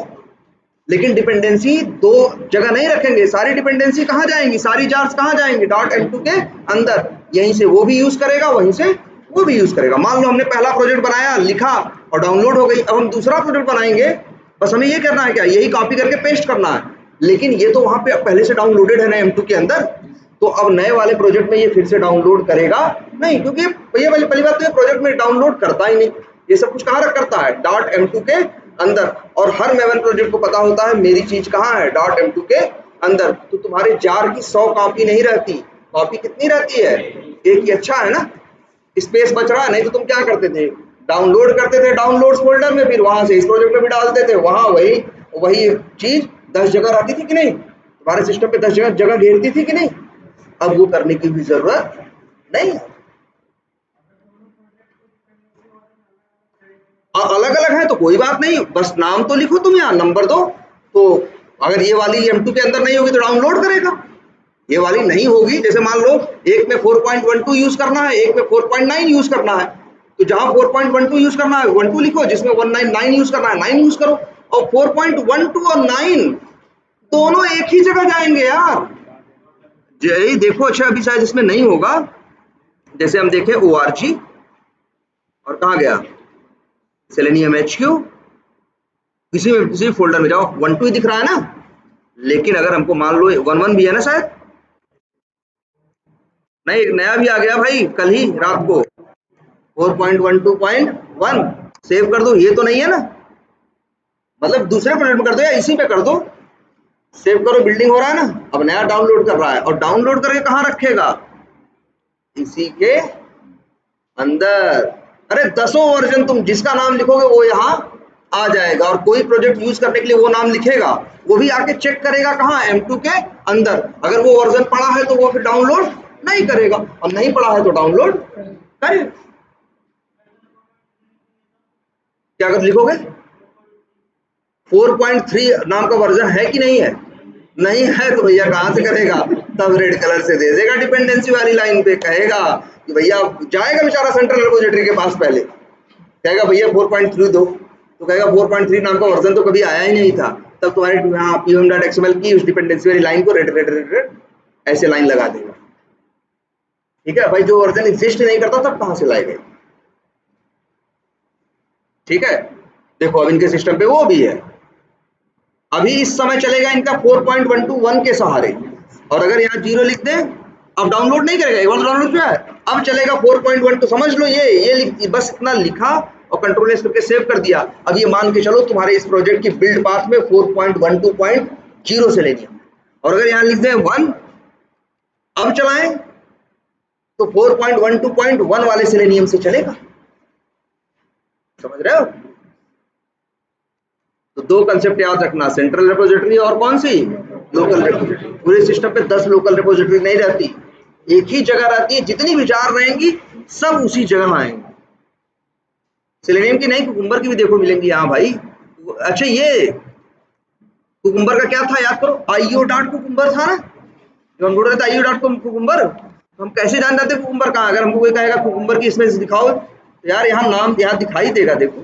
लेकिन डिपेंडेंसी 2 जगह नहीं रखेंगे, सारी डिपेंडेंसी कहाँ जाएंगी, सारी जार्स कहाँ जाएंगी, .m2 के अंदर, यहीं से वो भी यूज करेगा, वहीं से वो भी यूज करेगा। मान लो हमने पहला प्रोजेक्ट बनाया, लिखा और डाउनलोड हो गई, अब हम दूसरा प्रोजेक्ट बनाएंगे, बस हमें ये करना है क्या, यही कॉपी करके पेस्ट करना है, लेकिन ये तो वहां पे पहले से डाउनलोडेड है ना M2 के अंदर, तो अब नए वाले प्रोजेक्ट में ये फिर से डाउनलोड करेगा नहीं, क्योंकि भैया पहली बात तो ये प्रोजेक्ट में डाउनलोड करता ही नहीं, ये सब कुछ कहाँ रख करता है, .m2 के अंदर। और हर मैवन प्रोजेक्ट को पता होता है मेरी चीज कहाँ है, .m2 के अंदर। तो तुम्हारे जार की 100 कॉपी नहीं रहती, कॉपी कितनी रहती है, एक ही। अच्छा है ना, स्पेस बच रहा है, नहीं तो तुम क्या करते थे, डाउनलोड करते थे डाउनलोड्स फोल्डर में, फिर वहां से इस प्रोजेक्ट में भी डालते थे, वहां वही चीज 10 जगह रहती थी कि नहीं, तुम्हारे सिस्टम पे 10 जगह घेरती थी कि नहीं। अब वो करने की भी जरूरत नहीं, अलग अलग है तो कोई बात नहीं, बस नाम तो लिखो तुम, यहाँ नंबर दो। तो अगर ये वाली M2 के अंदर नहीं होगी तो डाउनलोड करेगा, ये वाली नहीं होगी, जैसे मान लो एक में 4.12 यूज करना है, एक में 4.9 यूज करना है, तो जहां 4.12 यूज करना है 12 लिखो, जिसमें 199 यूज करना है 9 यूज करो, और 4.12 और 9 दोनों एक ही जगह जाएंगे यार। यही देखो, अच्छा अभी शायद इसमें नहीं होगा, जैसे हम देखें ORG और कहाँ गया सेलेनियम HQ, किसी फोल्डर में जाओ 12 दिख रहा है ना, लेकिन अगर हमको मान लो 11 भी है ना, शायद नहीं, एक नया भी आ गया भाई कल ही रात को 4.12.1, सेव कर दो, ये तो नहीं है ना, मतलब दूसरे प्रोजेक्ट में कर दो या इसी पे कर दो, सेव करो, बिल्डिंग हो रहा है ना, अब नया डाउनलोड कर रहा है, और डाउनलोड करके कहाँ रखेगा, इसी के अंदर। अरे 10 वर्जन तुम जिसका नाम लिखोगे वो यहाँ आ जाएगा, और कोई प्रोजेक्ट यूज करने के लिए वो नाम लिखेगा, वो भी आके चेक करेगा कहाँ, M2 के अंदर। अगर वो वर्जन पड़ा है तो वो फिर डाउनलोड नहीं करेगा, और नहीं पड़ा है तो डाउनलोड करेगा। क्या अगर लिखोगे 4.3 नाम का वर्जन है कि नहीं है, नहीं है तो भैया कहाँ से करेगा, तब रेड कलर से दे देगा डिपेंडेंसी वाली लाइन पे, कहेगा कि भैया, जाएगा बेचारा सेंट्रल रिपोजिटरी के पास, पहले कहेगा भैया 4.3 दो, तो कहेगा 4.3 नाम का वर्जन तो कभी आया ही नहीं था, तब तुम्हारे यहाँ pum.xml की उस डिपेंडेंसी वाली लाइन को रेड ऐसे लाइन लगा देगा। ठीक है भाई, जो वर्जन एग्जिस्ट नहीं करता तब कहाँ से लाएगा, ठीक है। देखो अब इनके सिस्टम पे वो भी है, अभी इस समय चलेगा इनका 4.121 के सहारे, और अगर यहाँ 0 लिख दें, अब डाउनलोड नहीं करेगा, एक बार डाउनलोड किया है, अब चलेगा 4.1, तो समझ लो ये बस इतना लिखा और कंट्रोल एस करके सेव कर दिया। अब ये मान के चलो तुम्हारे इस प्रोजेक्ट की बिल्ड पाथ में 4.12.0 से लेनी है, और अगर यहाँ लिख दें 1, अब चलाएं तो 4.12.1 वाले सेलेनियम से चलेगा, समझ रहे हो। तो 2 कंसेप्ट याद रखना, सेंट्रल रिपोजिटरी और कौन सी, लोकल रिपोजिटरी। पूरे सिस्टम पे 10 लोकल रिपोजिटरी नहीं रहती, एक ही जगह रहती है, जितनी भी जार रहेंगी सब उसी जगह आएंगी। सेलेनियम की नहीं, कुकुम्बर की भी देखो मिलेंगी यहाँ भाई। अच्छा ये कुकुम्बर का क्या था याद करो, IO.कुकुम्बर था ना, जो हम बोल रहे थे IO.कुकुम्बर, तो हम कैसे जान जाते कुकुम्बर कहाँ, अगर हमको कोई कहेगा कुकुम्बर की इसमें दिखाओ, तो यार यहाँ नाम यहाँ दिखाई देगा। देखो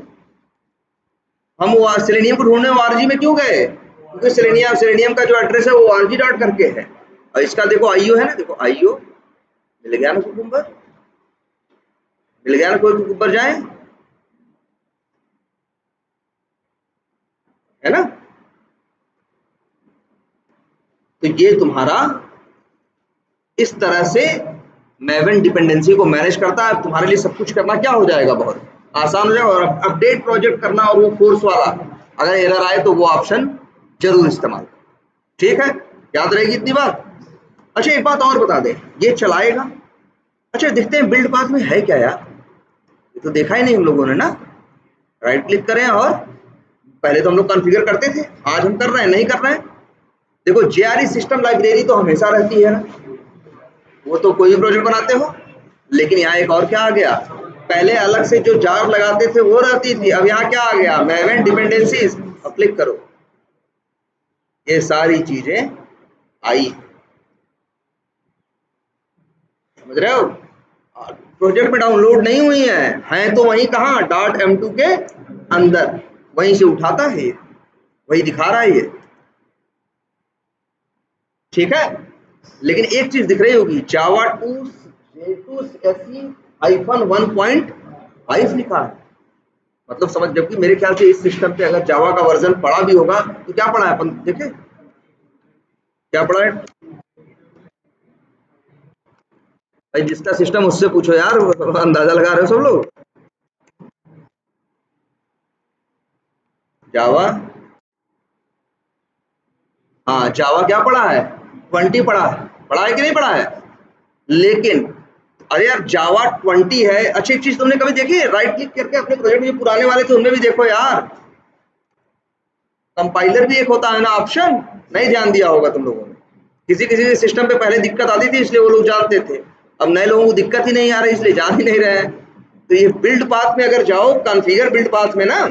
हम वो सेलेनियम को ढूंढने ORG में क्यों गए, क्योंकि सेलेनियम का जो एड्रेस है वो ORG डॉट करके है, और इसका देखो IO है ना, देखो IO मिल गया ना, कुकुम्बर मिल गया ना, कोई कुकुम्बर जाए, है ना। तो ये तुम्हारा इस तरह से मैवन डिपेंडेंसी को मैनेज करता है। तुम्हारे लिए सब कुछ करना क्या हो जाएगा, बहुत आसान हो जाएगा। और अपडेट प्रोजेक्ट करना और वो फोर्स वाला, अगर एरर आए तो वो ऑप्शन जरूर इस्तेमाल करो, ठीक है, याद रहेगी इतनी बात। अच्छा एक बात और बता दें, ये चलाएगा। अच्छा देखते हैं बिल्ड पाथ में है क्या यार, ये तो देखा ही नहीं हम लोगों ने ना। राइट क्लिक करें और पहले तो हम लोग कॉन्फ़िगर करते थे, आज हम कर रहे हैं, नहीं कर रहे हैं। देखो जेआरई सिस्टम लाइब्रेरी तो हमेशा रहती है ना, वो तो कोई भी प्रोजेक्ट बनाते हो। लेकिन यहाँ एक और क्या आ गया, पहले अलग से जो जार लगाते थे वो रहती थी, अब यहाँ क्या आ गया, मैवन डिपेंडेंसीज। अब क्लिक करो, ये सारी चीजें आई, समझ रहे हो। प्रोजेक्ट में डाउनलोड नहीं हुई हैं तो वहीं कहाँ .m2 के अंदर, वहीं से उठाता है ये, वही दिखा रहा है ये, ठीक है। लेकिन एक चीज दिख रही होगी, जावा 2 J2 SE -1.5 लिखा है, मतलब समझ, जबकि मेरे ख्याल से इस सिस्टम पे अगर जावा का वर्जन पड़ा भी होगा तो क्या पड़ा है अपन देखे, क्या पड़ा है भाई, जिसका सिस्टम उससे पूछो यार, अंदाजा लगा रहे हो सब लोग। जावा, हाँ जावा क्या पड़ा है, 20 पड़ा है, पड़ा है कि नहीं पड़ा है। लेकिन अरे यार जावा 20 है। अच्छी चीज तुमने कभी देखी है, राइट क्लिक करके अपने प्रोजेक्ट जो पुराने वाले थे उनमें भी देखो यार, कंपाइलर भी एक होता है ना ऑप्शन, नहीं ध्यान दिया होगा तुम लोगों ने। किसी किसी के सिस्टम पे पहले दिक्कत आती थी इसलिए वो लोग जानते थे, अब नए लोगों को दिक्कत ही नहीं आ रही इसलिए जान ही नहीं रहे हैं। तो ये बिल्ड पाथ में अगर जाओ, कॉन्फ़िगर बिल्ड पाथ में ना,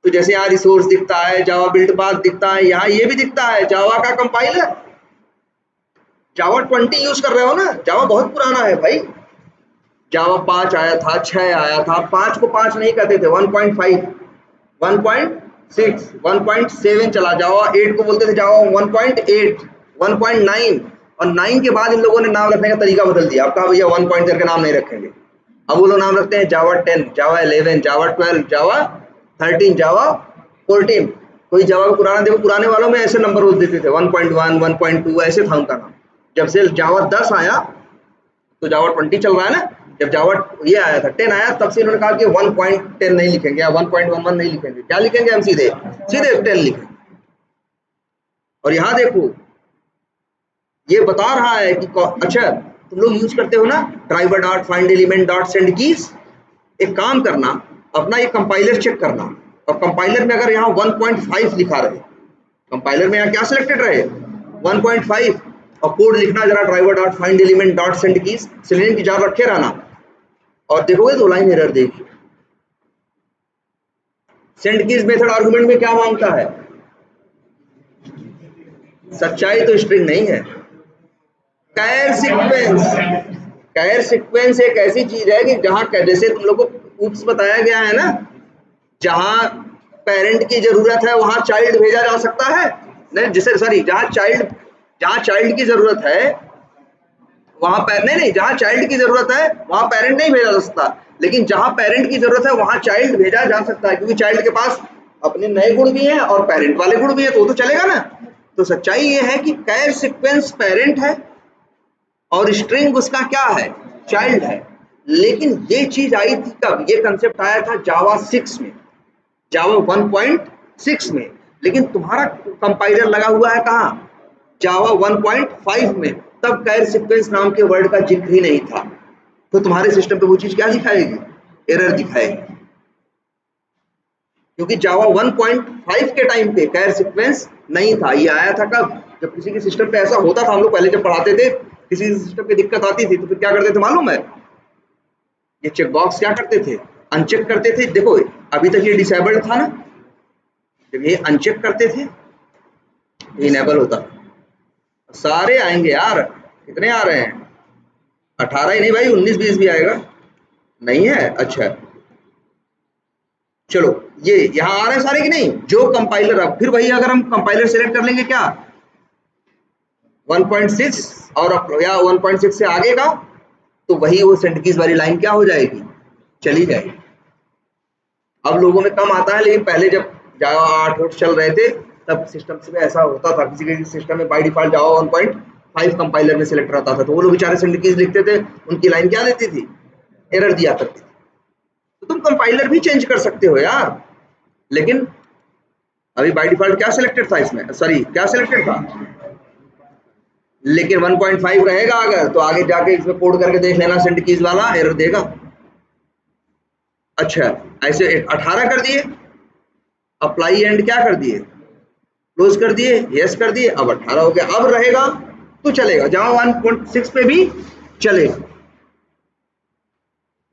तो जैसे यहाँ रिसोर्स दिखता है, जावा बिल्ड पाथ दिखता है, यहाँ ये भी दिखता है जावा का कंपाइलर। जावा 20 यूज कर रहे हो ना, जावा बहुत पुराना है भाई, जावा 5 आया था, 6 आया था, 5 को 5 नहीं कहते थे, 1.5, 1.6, 1.7 चला, जावा 8 को बोलते थे जावा 1.8, 1.9, और 9 के बाद इन लोगों ने नाम रखने का तरीका बदल दिया, अब कहा भैया 1 पॉइंट करके नाम नहीं रखेंगे, अब वो लोग नाम रखते हैं जावा 10, जावा 11, जावा 12, जावा 13, जावा 14। कोई जावा का पुराना देखो, पुराने वालों में ऐसे नंबर रोज देते थे, 1.1, 1.2 ऐसे था उनका नाम। जब से जावा 10 आया तो जावा 20 चल रहा है ना, जब जावा ये आया था 10 आया, तब से इन्होंने कहा कि 1.10 नहीं लिखेंगे या 1.11 नहीं लिखेंगे, क्या लिखेंगे हम, सीधे सीधे 10 लिखेंगे। और यहाँ देखो ये बता रहा है कि अच्छा तुम लोग यूज करते हो ना driver dot find element dot send keys, एक काम करना, अपना ये कंपाइलर चेक करना, और कंपाइलर में अगर यहाँ 1.5 लिखा रहे, कंपाइलर में यहाँ क्या सिलेक्टेड रहे 1.5, और कोड लिखना जरा driver dot find element dot send keys, select की जार रखे रहना, और देखोगे 2 लाइन एरर देखिए। सेंड कीज मेथड आर्गुमेंट में क्या मांगता है, सच्चाई तो स्ट्रिंग नहीं है, कैर सीक्वेंस। कैर सीक्वेंस एक ऐसी चीज है कि जहां, जैसे तुम लोग को ऊप्स बताया गया है ना, जहां पेरेंट की जरूरत है वहां चाइल्ड भेजा जा सकता है, नहीं जैसे सॉरी जहां चाइल्ड की जरूरत है वहां नहीं, जहां चाइल्ड की जरूरत है वहां पेरेंट नहीं भेजा जा सकता, लेकिन जहां पेरेंट की जरूरत है वहां चाइल्ड भेजा जा सकता है, क्योंकि चाइल्ड के पास अपने नए गुण भी हैं और पेरेंट वाले गुण भी है, तो वो तो चलेगा ना। तो सच्चाई ये है कि कैर सीक्वेंस पेरेंट है और स्ट्रिंग उसका क्या है, चाइल्ड है। लेकिन ये चीज आई थी कब, ये कंसेप्ट आया था जावा 6 में, जावा 1.6 में, लेकिन तुम्हारा कंपाइलर लगा हुआ है कहाँ, जावा 1.5 में, तब कैर सीक्वेंस नाम के वर्ड का जिक्र ही नहीं था। तो तुम्हारे सिस्टम पे वो चीज क्या दिखाएगी, एरर दिखाएगी, क्योंकि जावा 1.5 के टाइम पे कैर सीक्वेंस नहीं था। ये आया था कब, जब किसी के सिस्टम पे ऐसा होता था, हम लोग पहले जब पढ़ाते थे, किसी सिस्टम पे दिक्कत आती थी तो फिर क्या करते थे मालूम है, ये चेक बॉक्स क्या करते थे, अनचेक करते थे। देखो अभी तक ये डिसेबल्ड था ना, जब ये अनचेक करते थे तो इनेबल होता, सारे आएंगे यार, कितने आ रहे हैं, 18 ही नहीं भाई, 19-20 भी आएगा, नहीं है, अच्छा चलो ये यहाँ आ रहे हैं सारे कि नहीं, जो कंपाइलर, अब फिर वही अगर हम कंपाइलर सेलेक्ट कर लेंगे क्या 1.6 और या 1.6 से आगे का, तो वही वो सेंड कीज वाली लाइन क्या हो जाएगी, चली जाएगी। अब लोगों में कम आता है, लेकिन पहले जब जावा 8 चल रहे थे तब सिस्टम में ऐसा होता था, किसी के सिस्टम में बाय डिफॉल्ट जावा 1.5 कंपाइलर में सिलेक्ट रहता था, तो वो लोग बेचारे सिंडिकेट लिखते थे, उनकी लाइन क्या देती थी, एरर दिया करती थी। तो तुम कंपाइलर भी चेंज कर सकते हो यार, लेकिन अभी बाय डिफॉल्ट क्या सिलेक्टेड था इसमें, सॉरी क्या सिलेक्टेड था, लेकिन 1.5 रहेगा अगर, तो आगे जाके इसमें कोड करके देख लेना, सिंडिकेट वाला एरर देगा। अच्छा ऐसे 18 कर दिए, अप्लाई एंड क्या कर दिए, क्लोज कर दिए, यस कर दिए, अब 18 हो गया, अब रहेगा तो चलेगा, जावा 1.6 पे भी चलेगा,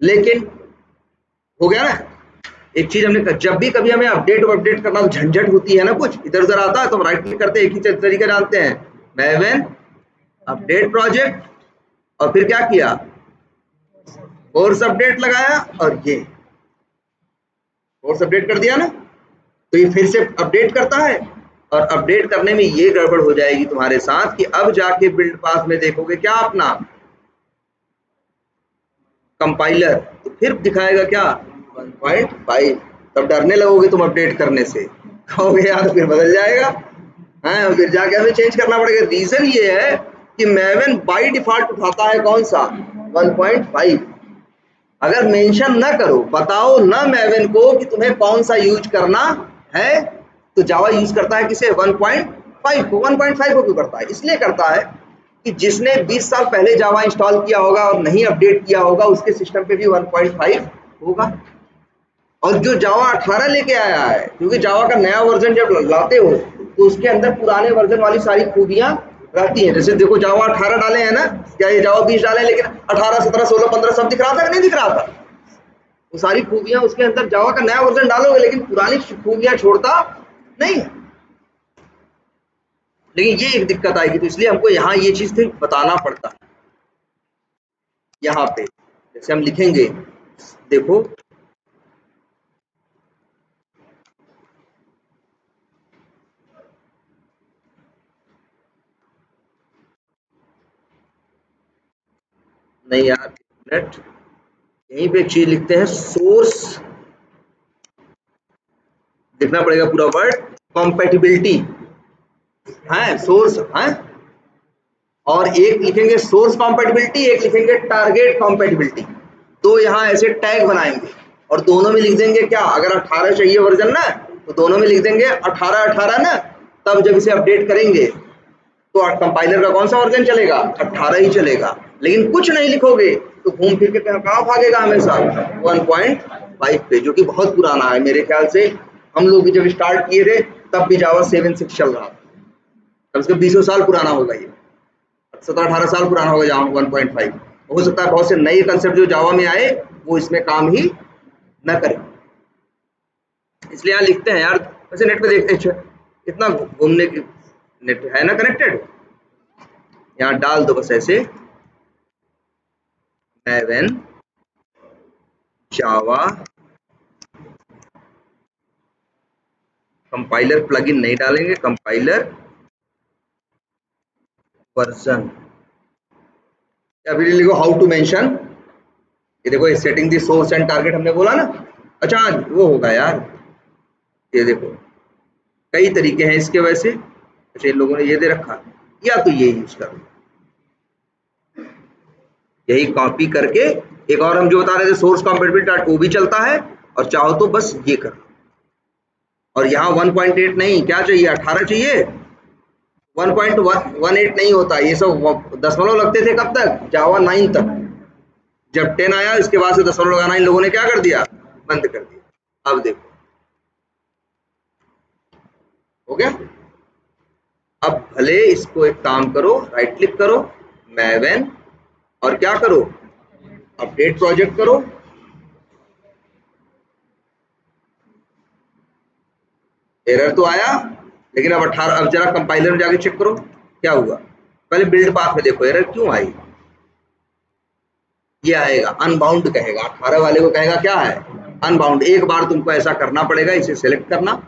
लेकिन हो गया ना। एक चीज हमने जब भी कभी हमें अपडेट करना तो झंझट होती है ना, कुछ इधर उधर आता है तो हम राइट क्लिक करते हैं, एक ही तरीका जानते हैं, मैवन अपडेट प्रोजेक्ट, और फिर क्या किया, फोर्स अपडेट लगाया, और ये फोर्स अपडेट कर दिया ना, तो ये फिर से अपडेट करता है, और अपडेट करने में ये गड़बड़ हो जाएगी तुम्हारे साथ कि अब जाके बिल्ड पाथ में देखोगे क्या अपना कंपाइलर, तो फिर दिखाएगा क्या 1.5, तब डरने लगोगे तुम अपडेट करने से, कहोगे यार फिर बदल जाएगा, है फिर जाके हमें चेंज करना पड़ेगा। रीजन ये है कि मैवन बाय डिफॉल्ट उठाता है कौन सा 1.5, अगर मेंशन ना करो, बताओ ना मैवन को कि तुम्हें कौन सा यूज करना है, तो जावा यूज करता है किसे 1.5 को। 1.5 को क्यों करता है, इसलिए करता है कि जिसने 20 साल पहले जावा इंस्टॉल किया होगा और नहीं अपडेट किया होगा, उसके सिस्टम पे भी 1.5 होगा, और जो जावा 18 लेके आया है, क्योंकि जावा का नया वर्जन जब लाते हो तो उसके अंदर पुराने वर्जन वाली सारी खूबियां रहती हैं। जैसे देखो जावा 18 डाले हैं ना, क्या ये जावा 20 डाले, लेकिन 18 17 16 15 सब दिख रहा था कि नहीं दिख रहा था, वो सारी खूबियां उसके अंदर, जावा का नया वर्जन डालोगे लेकिन पुरानी खूबियां छोड़ता नहीं। लेकिन ये एक दिक्कत आएगी, तो इसलिए हमको यहाँ ये चीज बताना पड़ता है। यहाँ पे जैसे हम लिखेंगे, देखो नहीं यार, नेट यहीं पे एक चीज लिखते हैं, सोर्स लिखना पड़ेगा पूरा वर्ड, कॉम्पेटिबिलिटी है सोर्स है, और एक लिखेंगे सोर्स कॉम्पेटिबिलिटी, एक लिखेंगे टारगेट कॉम्पेटिबिलिटी, तो यहाँ ऐसे टैग बनाएंगे और दोनों में लिख देंगे क्या, अगर 18 चाहिए वर्जन ना, तो दोनों में लिख देंगे 18 ना, तब जब इसे अपडेट करेंगे तो कंपाइलर का कौन सा वर्जन चलेगा, 18 ही चलेगा। लेकिन कुछ नहीं लिखोगे तो घूम फिर के कहाँ भागेगा, हमेशा 1.5 पे, जो कि बहुत पुराना है। मेरे ख्याल से हम लोग जब स्टार्ट किए थे तब भी जावा 7.6 चल रहा था, कम से कम 20 साल पुराना होगा, ये 17-18 साल पुराना होगा जावा 1.5। हो सकता है बहुत से नए कंसेप्ट जो जावा में आए वो इसमें काम ही न करें, इसलिए यहाँ लिखते हैं यार। वैसे नेट पे देखते इतना घूमने की, नेट है ना कनेक्टेड, यहाँ डाल दो बस ऐसे, मैवन जावा कंपाइलर प्लगइन नहीं डालेंगे, कंपाइलर वर्जन, अभी लिखो हाउ टू मेंशन, ये देखो setting the source and target हमने बोला ना, अच्छा वो होगा यार, ये देखो कई तरीके हैं इसके वैसे, अच्छा इन लोगों ने ये दे रखा, या तो ये यूज करो, यही कॉपी करके, एक और हम जो बता रहे थे सोर्स कॉम्पेटिबिलिटी वो भी चलता है, और चाहो तो बस ये कर, और यहाँ 1.8 नहीं, क्या चाहिए 18 चाहिए, 1.18 नहीं होता, ये सब दशमलव लगते थे कब तक, जावा 9 तक, जब 10 आया इसके बाद से दशमलव लगाना इन लोगों ने क्या कर दिया, बंद कर दिया। अब देखो हो गया। अब भले इसको एक काम करो, राइट क्लिक करो, मैवन, और क्या करो, अपडेट प्रोजेक्ट करो, एरर तो आया, लेकिन अब 18, अब जरा कंपाइलर में जाके चेक करो क्या हुआ, पहले बिल्ड पाथ में देखो एरर क्यों आई, ये आएगा अनबाउंड कहेगा, 18 वाले को कहेगा क्या है अनबाउंड। एक बार तुमको ऐसा करना पड़ेगा, इसे सेलेक्ट करना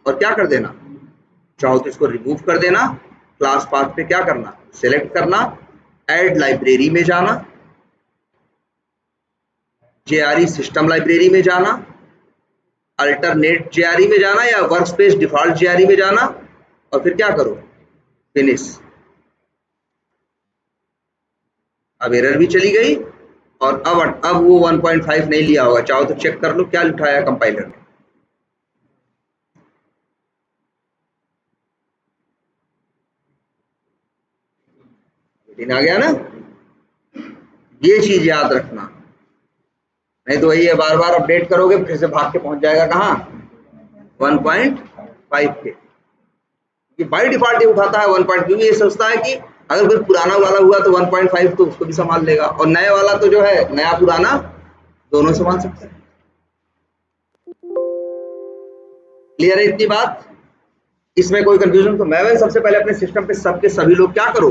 और क्या कर देना, चाहो तो इसको रिमूव कर देना, क्लास पाथ पे क्या करना, सेलेक्ट करना, ऐड लाइब्रेरी में जाना, जेआरई सिस्टम लाइब्रेरी में जाना, अल्टरनेट जेआरई में जाना या वर्कस्पेस डिफॉल्ट जेआरई में जाना और फिर क्या करो, फिनिश। अब एरर भी चली गई और अब वो 1.5 नहीं लिया होगा। चाहो तो चेक कर लो क्या उठाया कंपाइलर ने। आ गया ना, ये चीज याद रखना, नहीं तो वही है बार बार अपडेट करोगे फिर से भाग के पहुंच जाएगा कहाँ 1.5 के। बाई डिफॉल्ट ये उठाता है 1. क्योंकि ये सोचता है कि अगर कोई पुराना वाला हुआ तो 1.5 तो उसको भी संभाल लेगा और नए वाला तो जो है नया पुराना दोनों संभाल सकता है। क्लियर है इतनी बात? इसमें कोई कंफ्यूजन? तो मैं सबसे पहले अपने सिस्टम पे सबके सभी लोग क्या करो,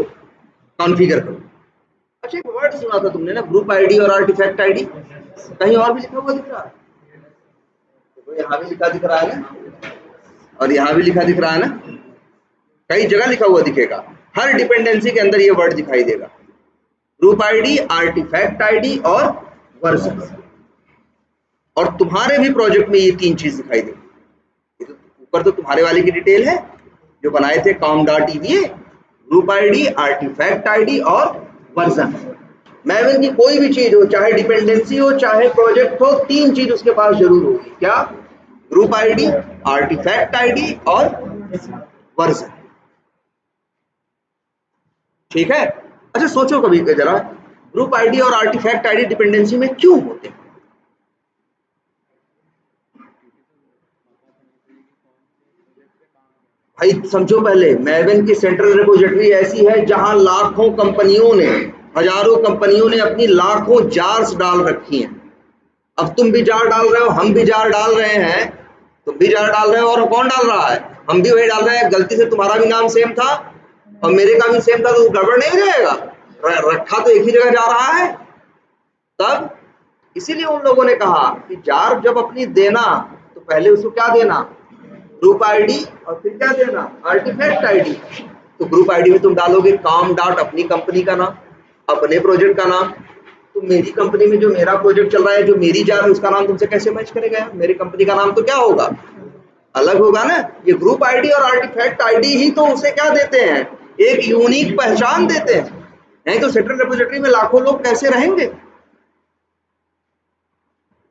कॉन्फ़िगर करो। अच्छा एक वर्ड सुना था तुमने ना, ग्रुप आईडी और आर्टिफैक्ट आईडी, कहीं और भी लिखा हुआ दिख रहा है? तो यहाँ भी लिखा दिख रहा है ना और यहाँ भी लिखा दिख रहा है ना, कई जगह लिखा हुआ दिखेगा। हर डिपेंडेंसी के अंदर ये वर्ड दिखाई देगा, ग्रुप आईडी, आर्टिफैक्ट आईडी और वर्जन। और तुम्हारे भी प्रोजेक्ट में ये तीन चीज दिखाई देगी। ऊपर तो तुम्हारे वाले की डिटेल है जो बनाए थे com.eva, group ID, artifact ID और वर्जन। मैवन की कोई भी चीज हो, चाहे डिपेंडेंसी हो चाहे प्रोजेक्ट हो, तीन चीज उसके पास जरूर होगी। क्या? ग्रुप आईडी, आर्टिफैक्ट आईडी और वर्जन। ठीक है? अच्छा सोचो कभी जरा, ग्रुप आईडी और आर्टिफैक्ट आईडी डिपेंडेंसी में क्यों होते हैं? भाई समझो पहले, मैवन की सेंट्रल रिपोजिटरी ऐसी है जहां लाखों कंपनियों ने, हजारों कंपनियों ने अपनी लाखों जार्स डाल रखी हैं। अब तुम भी जार डाल रहे हो, हम भी जार डाल रहे हैं, तुम भी जार डाल रहे हो और कौन डाल रहा है? हम भी वही डाल रहे हैं। गलती से तुम्हारा भी नाम सेम था और मेरे का भी सेम था तो गड़बड़ नहीं हो जाएगा? रखा तो एक ही जगह जा रहा है। तब इसीलिए उन लोगों ने कहा कि जार जब अपनी देना तो पहले उसको क्या देना, ग्रुप आईडी, और फिर क्या देना, आर्टिफैक्ट आईडी। तो ग्रुप आईडी में तुम डालोगे com डॉट अपनी कंपनी का नाम, अपने प्रोजेक्ट का नाम। तो मेरी कंपनी में जो मेरा प्रोजेक्ट चल रहा है, जो मेरी जार है, उसका नाम तुमसे कैसे मैच करेगा? मेरी कंपनी का नाम तो क्या होगा, अलग होगा ना। ये ग्रुप आईडी और आर्टिफैक्ट आईडी ही तो उसे क्या देते हैं, एक यूनिक पहचान देते हैं। नहीं तो सेंट्रल रिपोजिटरी में लाखों लोग कैसे रहेंगे?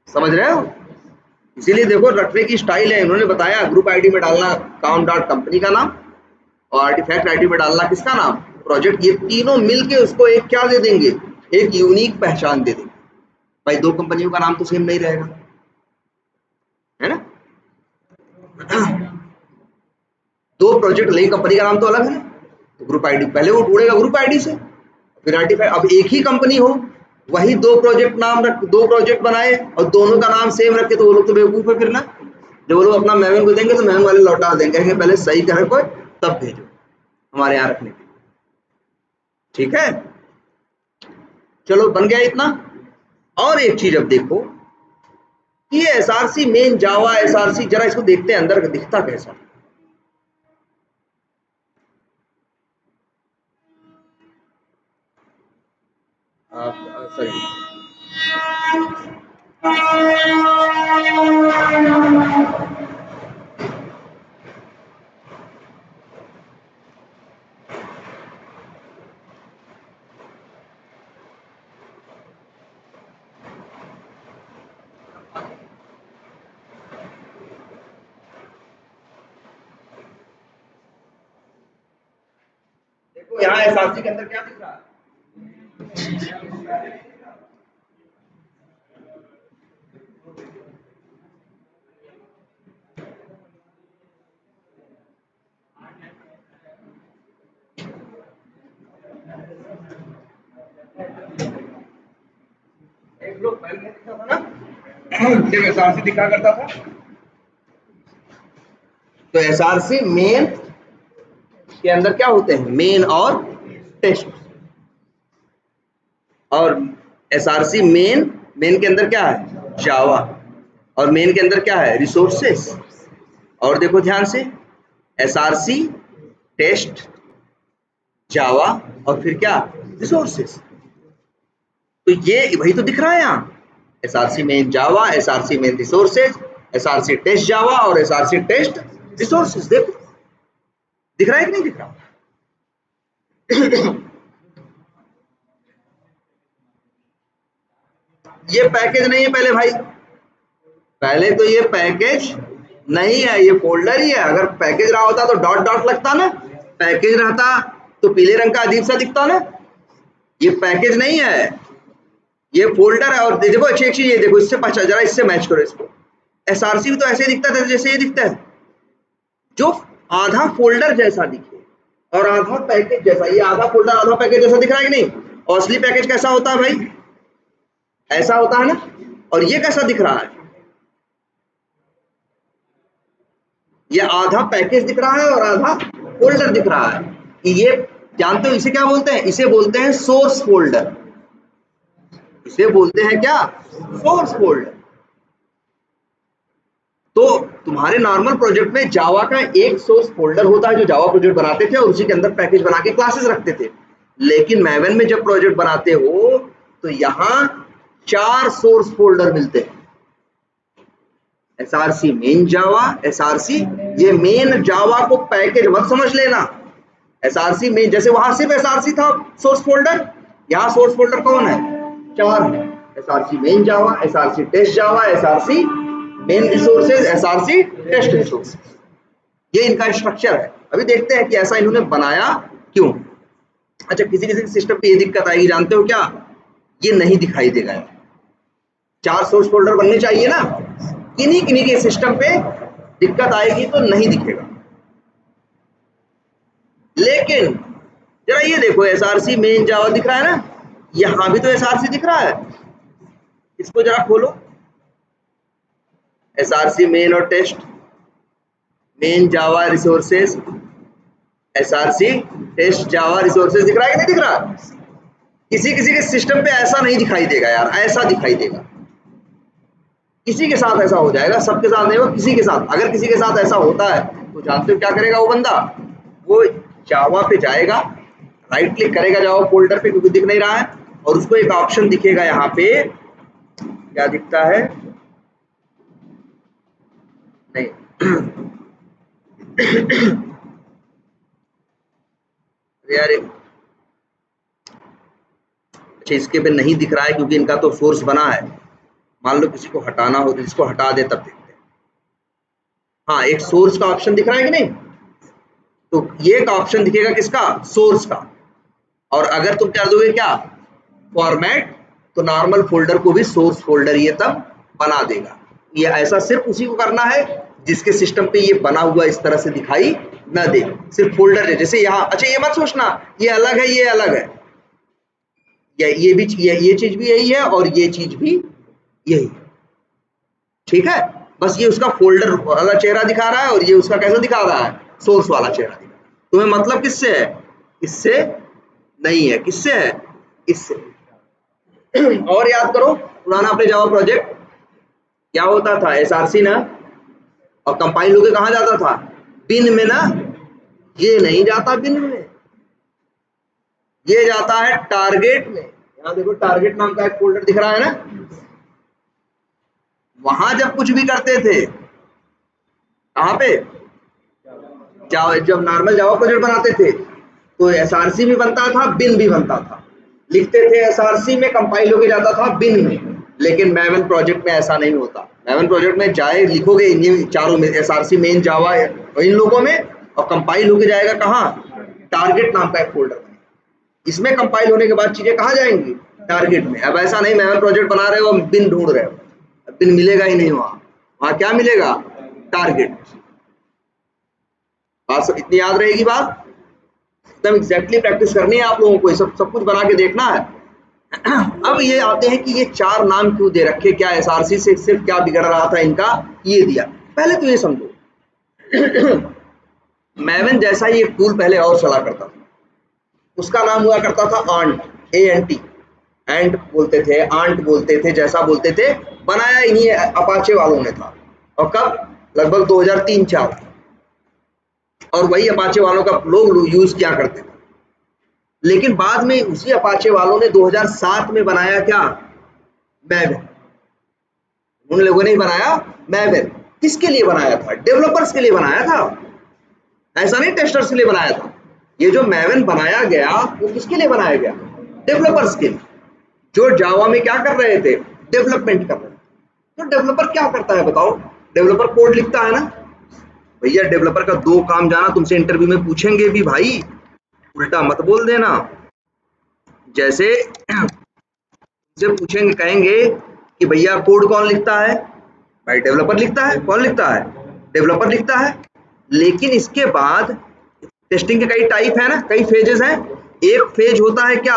समझ रहे हो? इसीलिए देखो रखने की स्टाइल है, इन्होंने बताया ग्रुप आईडी में डालना com डॉट कंपनी का नाम और आर्टिफैक्ट आईडी में डालना किसका नाम, प्रोजेक्ट। ये तीनों मिलके उसको एक क्या दे देंगे, एक यूनिक पहचान दे देंगे। भाई दो कंपनियों का नाम तो सेम नहीं रहेगा, है ना? दो प्रोजेक्ट नई कंपनी का नाम तो अलग है ना, तो ग्रुप आईडी पहले वो ढूंढेगा ग्रुप आईडी से, फिर आर्टिफैक्ट। अब एक ही कंपनी हो, वही दो प्रोजेक्ट नाम रख, दो प्रोजेक्ट बनाए और दोनों का नाम सेम रखे, तो वो लोग तो बेवकूफ है फिर ना। जब वो लोग अपना मैवन को देंगे तो मैवन वाले लौटा देंगे, कहेंगे पहले सही करे कोई तब भेजो हमारे यहाँ रखने के लिए। ठीक है, चलो बन गया इतना। और एक चीज अब देखो, ये एसआरसी मेन जावा एसआरसी, जरा इसको देखते हैं अंदर दिखता कैसा। सॉरी, देखो यहाँ एसआरसी के अंदर क्या दिख रहा है, एक लोग पहले दिखा था ना, सिर्फ एसआरसी दिखा करता था। तो एसआरसी मेन के अंदर क्या होते हैं, मेन और टेस्ट। और एसआरसी मेन, मेन के अंदर क्या है, जावा, और मेन के अंदर क्या है, रिसोर्सेस। और देखो ध्यान से, एसआरसी, टेस्ट, जावा और फिर क्या, रिसोर्सेस। तो ये वही तो दिख रहा है यहाँ, SRC main Java, SRC main resources, SRC test Java और SRC टेस्ट रिसोर्सेज। देखो दिख रहा है कि नहीं दिख रहा? ये पैकेज नहीं है पहले भाई, पहले तो ये पैकेज नहीं है, ये फोल्डर ही है। अगर पैकेज रहा होता तो डॉट डॉट लगता ना, पैकेज रहता तो पीले रंग का अजीब सा दिखता ना। ये पैकेज नहीं है, ये फोल्डर है। और देखो अच्छी एक चीज ये देखो, इससे पहचान, जरा इससे मैच करो इसको। SRC भी तो ऐसे दिखता था जैसे ये दिखता है, जो आधा फोल्डर जैसा दिखे और आधा पैकेज जैसा। ये आधा फोल्डर आधा पैकेज जैसा दिख रहा है कि नहीं? और असली पैकेज कैसा होता है भाई? ऐसा होता है ना। और ये कैसा दिख रहा है? ये आधा पैकेज दिख रहा है और आधा फोल्डर दिख रहा है। ये जानते हो इसे क्या बोलते हैं? इसे बोलते हैं सोर्स फोल्डर। इसे बोलते हैं क्या? Source folder. तो तुम्हारे नॉर्मल प्रोजेक्ट में जावा का एक सोर्स फोल्डर होता है जो जावा प्रोजेक्ट बनाते थे और उसी के अंदर पैकेज बना के क्लासेस रखते थे। लेकिन मैवन में जब प्रोजेक्ट बनाते हो तो यहाँ 4 सोर्स फोल्डर मिलते हैं। SRC मेन जावा, SRC ये मेन जावा को पैकेज मत समझ लेना। SRC मेन, जैसे वहां सिर्फ SRC था सोर्स फोल्डर, यहाँ सोर्स फोल्डर कौन है? 4 है। SRC main Java, SRC test Java, SRC main resources, SRC test resources. ये इनका स्ट्रक्चर है। अभी देखते हैं कि ऐसा इन्होंने बनाया क्यों। अच्छा, किसी किसी सिस्टम पे ये दिक्कत आएगी, जानते हो क्या? ये नहीं दिखाई देगा। 4 सोर्स फोल्डर बनने चाहिए ना, किन्हीं किन्हीं के सिस्टम पे दिक्कत आएगी तो नहीं दिखेगा। लेकिन जरा ये देखो, SRC मेन जावा दिख रहा है ना, यहां भी तो SRC दिख रहा है। इसको जरा खोलो, SRC मेन और टेस्ट, मेन जावा रिसोर्सेज, SRC टेस्ट जावा रिसोर्सेज दिख रहा है कि नहीं दिख रहा? किसी किसी के सिस्टम पे ऐसा नहीं दिखाई देगा यार, ऐसा दिखाई देगा। किसी के साथ ऐसा हो जाएगा, सबके साथ नहीं होगा, किसी के साथ। अगर किसी के साथ ऐसा होता है तो जानते हो क्या करेगा वो बंदा? वो जावा पे जाएगा, राइट क्लिक करेगा जावा फोल्डर पे, क्योंकि दिख नहीं रहा है, और उसको एक ऑप्शन दिखेगा यहाँ पे, क्या दिखता है? नहीं यार, अच्छा इसके पे नहीं दिख रहा है क्योंकि इनका तो सोर्स बना है। मान लो किसी को हटाना हो तो इसको हटा दे, तब देखते हैं। हाँ, एक सोर्स का ऑप्शन दिख रहा है कि नहीं? तो ये एक ऑप्शन दिखेगा किसका? सोर्स का। और अगर तुम कर दोगे क्या? फॉर्मेट, तो नॉर्मल फोल्डर को भी सोर्स फोल्डर ये तब बना देगा। ये ऐसा सिर्फ उसी को करना है जिसके सिस्टम पे ये बना हुआ इस तरह से दिखाई न दे, सिर्फ फोल्डर है। जैसे यहाँ, अच्छा ये मत सोचना ये अलग है ये अलग है, ये भी ये चीज भी यही है और ये चीज भी यही है, ठीक है? बस ये उसका फोल्डर वाला चेहरा दिखा रहा है और ये उसका कैसा दिखा रहा है? सोर्स वाला चेहरा दिखा रहा है। तुम्हें मतलब किससे है? इससे नहीं है। किससे है? इससे। और याद करो पुराना अपने जावा प्रोजेक्ट क्या होता था? SRC ना, और कंपाइल होके कहाँ जाता था? बिन में ना। ये नहीं जाता बिन में, ये जाता है टारगेट में। यहाँ देखो टारगेट नाम का एक फोल्डर दिख रहा है ना, वहां जब कुछ भी करते थे, कहाँ पे? जब नॉर्मल जावा प्रोजेक्ट बनाते थे तो SRC भी बनता था, बिन भी बनता था। लिखते थे SRC में, कंपाइल होके जाता था बिन में। लेकिन मैवन प्रोजेक्ट में ऐसा नहीं होता। मैवन प्रोजेक्ट में जाए लिखोगे इन चारों में, SRC मेन जावा इन लोगों में, और कंपाइल होके जाएगा कहाँ? टारगेट नाम का एक फोल्डर। इसमें कंपाइल होने के बाद चीजें कहाँ जाएंगी? टारगेट में। अब ऐसा नहीं, मैवन प्रोजेक्ट बना रहे हो, बिन ढूंढ रहे हो, बिन मिलेगा ही नहीं। वहां क्या मिलेगा? टारगेट। बात इतनी याद रहेगी, बात एकदम एग्जैक्टली प्रैक्टिस करनी है आप लोगों को, सब कुछ बना के देखना है। अब ये आते हैं कि ये 4 नाम क्यों दे रखे, क्या SRC से सिर्फ क्या बिगड़ रहा था इनका, ये दिया। पहले तो ये समझो मैवन जैसा ही एक टूल पहले और चला करता था, उसका नाम हुआ करता था ANT, ANT, एंट बोलते थे, आंट बोलते थे, जैसा बोलते थे। बनाया इन्हीं अपाचे वालों ने था। और कब? लगभग 2003-4। और वही अपाचे वालों का लोग यूज किया करते थे। लेकिन बाद में उसी अपाचे वालों ने 2007 में बनाया क्या? मैवन। उन लोगों ने बनाया मैवन। किसके लिए बनाया था? डेवलपर्स के लिए बनाया था, ऐसा नहीं टेस्टर्स के लिए बनाया था। ये जो मैवन बनाया गया वो किसके लिए बनाया गया? डेवलपर्स के लिए, जो जावा में क्या कर रहे थे? डेवलपमेंट कर रहे थे। तो डेवलपर क्या करता है बताओ? डेवलपर कोड लिखता है ना भैया। डेवलपर का दो काम जाना, तुमसे इंटरव्यू में पूछेंगे भी भाई, उल्टा मत बोल देना। जैसे से पूछेंगे, कहेंगे कि भैया कोड कौन लिखता है? भाई डेवलपर लिखता है। कौन लिखता है? डेवलपर लिखता है। लेकिन इसके बाद टेस्टिंग के कई टाइप है ना, कई फेजेस हैं। एक फेज होता है क्या?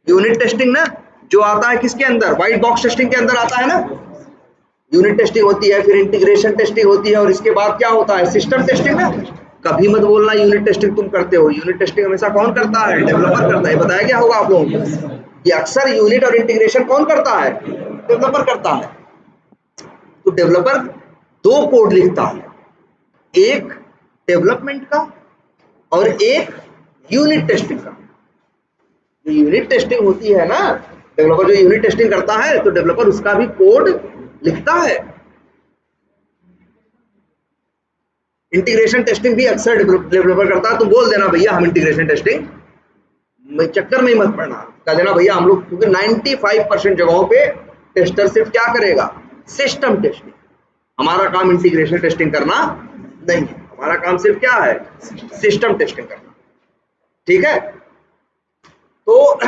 यूनिट टेस्टिंग ना, जो आता है किसके अंदर? व्हाइट बॉक्स टेस्टिंग के अंदर आता है ना। यूनिट टेस्टिंग होती है, फिर इंटीग्रेशन टेस्टिंग होती है, और इसके बाद क्या होता है? सिस्टम टेस्टिंग ना। कभी मत बोलना यूनिट टेस्टिंग तुम करते हो। यूनिट टेस्टिंग हमेशा कौन करता है? डेवलपर करता है। बताया क्या होगा आप लोगों को? ये अक्सर यूनिट और इंटीग्रेशन कौन करता है? डेवलपर करता है। तो डेवलपर दो कोड लिखता है, एक डेवलपमेंट का और एक यूनिट टेस्टिंग का। जो यूनिट टेस्टिंग होती है ना, डेवलपर जो यूनिट टेस्टिंग करता है, तो डेवलपर उसका भी कोड लिखता है। इंटीग्रेशन टेस्टिंग भी अक्सर डेवलपर करता है। तो बोल देना भैया हम इंटीग्रेशन टेस्टिंग में चक्कर में ही मत पड़ना, कह देना भैया हम लोग, क्योंकि 95% जगहों पे टेस्टर सिर्फ क्या करेगा? System testing. हमारा काम इंटीग्रेशन टेस्टिंग करना नहीं है, हमारा काम सिर्फ क्या है? सिस्टम टेस्टिंग करना। ठीक है। तो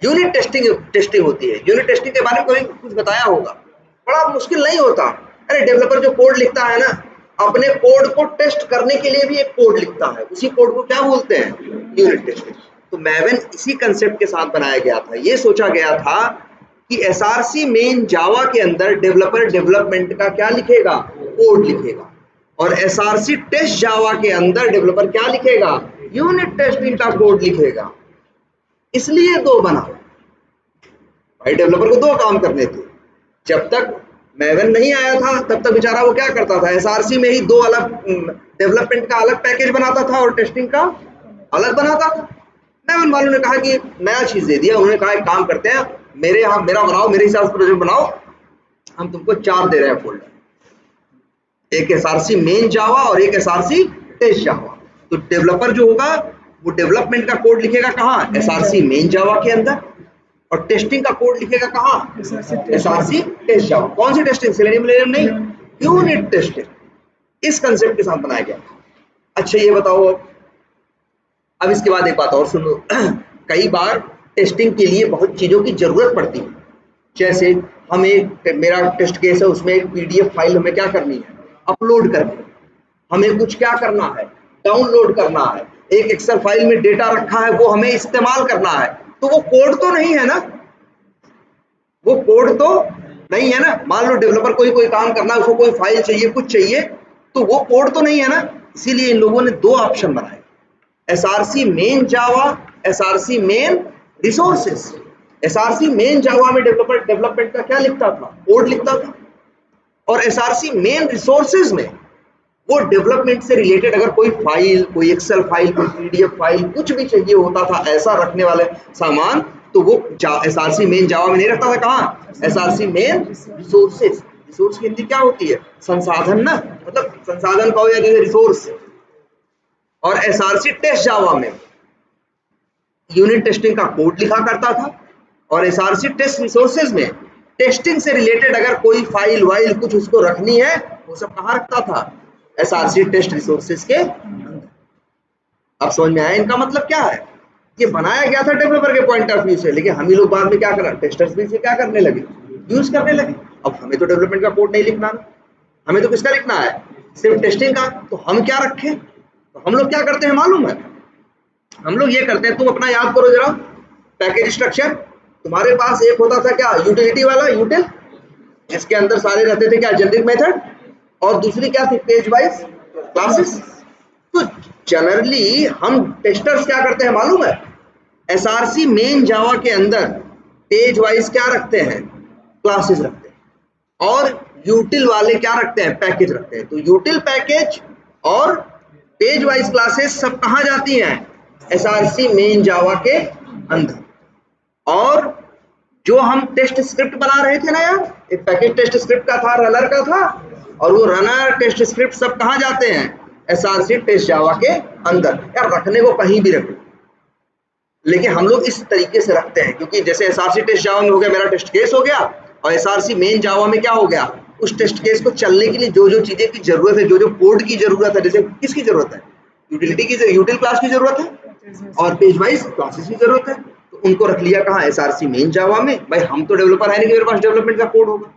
यूनिट टेस्टिंग होती है। यूनिट टेस्टिंग के बारे में कोई कुछ बताया होगा? बड़ा मुश्किल नहीं होता। अरे डेवलपर जो कोड लिखता है ना, अपने कोड को टेस्ट करने के लिए भी एक कोड लिखता है, उसी कोड को क्या बोलते हैं? Unit testing. तो मैवन इसी कंसेप्ट के साथ बनाया गया था। ये सोचा गया था कि एसआरसी मेन जावा के अंदर डेवलपर डेवलपमेंट का क्या लिखेगा? कोड लिखेगा। और एसआरसी टेस्ट जावा के अंदर डेवलपर क्या लिखेगा? यूनिट टेस्टिंग का कोड लिखेगा। इसलिए दो बना भाई। डेवलपर को दो काम करने थे। जब तक मैवन नहीं आया था तब तक बेचारा वो क्या करता था? एसआरसी में ही दो अलग, डेवलपमेंट का अलग पैकेज बनाता था और टेस्टिंग का अलग बनाता था। मैवन वालों ने कहा कि नया चीज दे दिया। उन्होंने कहा एक काम करते हैं, मेरे यहाँ मेरा बनाओ, मेरे हिसाब से प्रोजेक्ट बनाओ, हम तुमको 4 दे रहे हैं फोल्डर, एक एसआरसी मेन जावा और एक एसआरसी टेस्ट जावा। तो डेवलपर जो होगा वो डेवलपमेंट का कोड लिखेगा कहाँ? एसआरसी मेन जावा के अंदर। और टेस्टिंग का कोड लिखेगा कहाँ? एसआरसी टेस्ट जावा। कौन सी टेस्टिंग? सेलेनियम नहीं, यूनिट टेस्टिंग। इस कंसेप्ट के साथ बनाया गया। अच्छा ये बताओ, अब इसके बाद एक बात और सुनो। कई बार टेस्टिंग के लिए बहुत चीजों की जरूरत पड़ती है। जैसे हमें, मेरा टेस्ट केस है, उसमें एक पीडीएफ फाइल हमें क्या करनी है? अपलोड करनी है। हमें कुछ क्या करना है? डाउनलोड करना है। एक एक्सेल फाइल में डेटा रखा है, वो हमें इस्तेमाल करना है। तो वो कोड तो नहीं है ना, वो कोड तो नहीं है ना। मान लो डेवलपर कोई काम करना है, उसको कोई फाइल चाहिए, कुछ चाहिए, तो वो कोड तो नहीं है ना। इसीलिए इन लोगों ने दो ऑप्शन बनाए, SRC main Java, SRC main resources. SRC main Java में डेवलपर डेवलपमेंट का क्या लिखता था? कोड लिखता था। और एसआरसी मेन रिसोर्सेज में वो डेवलपमेंट से रिलेटेड अगर कोई फाइल, कोई एक्सेल फाइल, कोई पीडीएफ फाइल, कुछ भी चाहिए होता था ऐसा रखने वाले सामान, तो वो एसआरसी मेन जावा में नहीं रखता था। कहाँ? SRC main resources. रिसोर्स की हिंदी क्या होती है? संसाधन ना, मतलब संसाधन का हो या जैसे रिसोर्स। और एसआरसी टेस्ट जावा में यूनिट टेस्टिंग का कोड लिखा करता था। और एसआरसी टेस्ट रिसोर्सेज में टेस्टिंग से रिलेटेड अगर कोई फाइल वाइल कुछ उसको रखनी है, वो सब कहाँ रखता था? एसआरसी टेस्ट रिसोर्सेज के अंदर। अब समझ में आया इनका मतलब क्या है? ये बनाया गया था डेवलपर के पॉइंट ऑफ व्यू से, लेकिन हम ही लोग बाद में क्या कर, टेस्टर्स भी इसे क्या करने लगे? यूज करने लगे। अब हमें तो डेवलपमेंट का कोड नहीं लिखना, हमें तो किसका लिखना है? सिर्फ टेस्टिंग का। तो हम क्या रखें? तो हम लोग क्या करते हैं मालूम है? हम लोग ये करते हैं, तुम अपना याद करो जरा पैकेज स्ट्रक्चर। तुम्हारे पास एक होता था क्या? यूटिलिटी वाला, यूटिल, जिसके अंदर सारे रहते थे क्या? Generic method. और दूसरी क्या थी? Page wise classes. तो जनरली हम टेस्टर्स क्या करते हैं मालूम है? एसआरसी मेन जावा के अंदर पेज वाइज क्या रखते हैं? क्लासेस रखते हैं। और यूटिल वाले क्या रखते हैं? पैकेज रखते हैं। तो यूटिल, पैकेज और पेज वाइज क्लासेस सब कहाँ जाती हैं? एसआरसी मेन जावा के अंदर। और जो हम टेस्ट स्क्रिप्ट बना रहे थे ना यार, एक पैकेज टेस्ट स्क्रिप्ट का था, रनर का था, और वो रनर टेस्ट स्क्रिप्ट सब कहाँ जाते हैं, एसआरसी टेस्ट जावा के अंदर। यार रखने को कहीं भी रखो, लेकिन हम लोग इस तरीके से रखते हैं, क्योंकि जैसे एसआरसी टेस्ट जावा में हो गया मेरा टेस्ट केस हो गया, और एसआरसी मेन जावा में क्या हो गया, उस टेस्ट केस को चलने के लिए जो जो चीजें की जरूरत है, जो जो कोड की जरूरत है, जैसे किसकी जरूरत है, यूटिलिटी की, यूटिल क्लास की जरूरत है और पेज वाइज क्लासेस की जरूरत है, तो उनको रख लिया कहाँ, एसआरसी मेन जावा में। भाई हम तो डेवलपर है नहीं कि मेरे पास डेवलपमेंट का कोड होगा,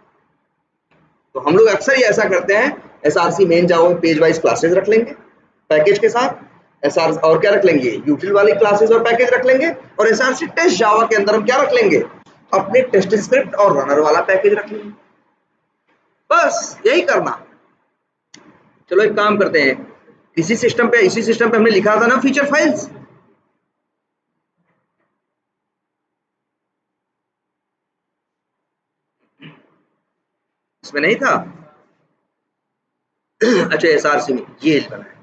तो हम लोग अक्सर ही ऐसा करते हैं, एसआरसी मेन जावा में पेज वाइज क्लासेस रख लेंगे पैकेज के साथ, एसआर और क्या रख लेंगे, यूटिल वाली क्लासेस और पैकेज रख लेंगे, और एसआरसी टेस्ट जावा के अंदर हम क्या रख लेंगे, अपने टेस्ट स्क्रिप्ट और रनर वाला पैकेज रख लेंगे। बस यही करना। चलो एक काम करते हैं, इसी सिस्टम पे हमने लिखा था ना फीचर फाइल्स, इसमें नहीं था? अच्छा एसआरसी में ये बना है।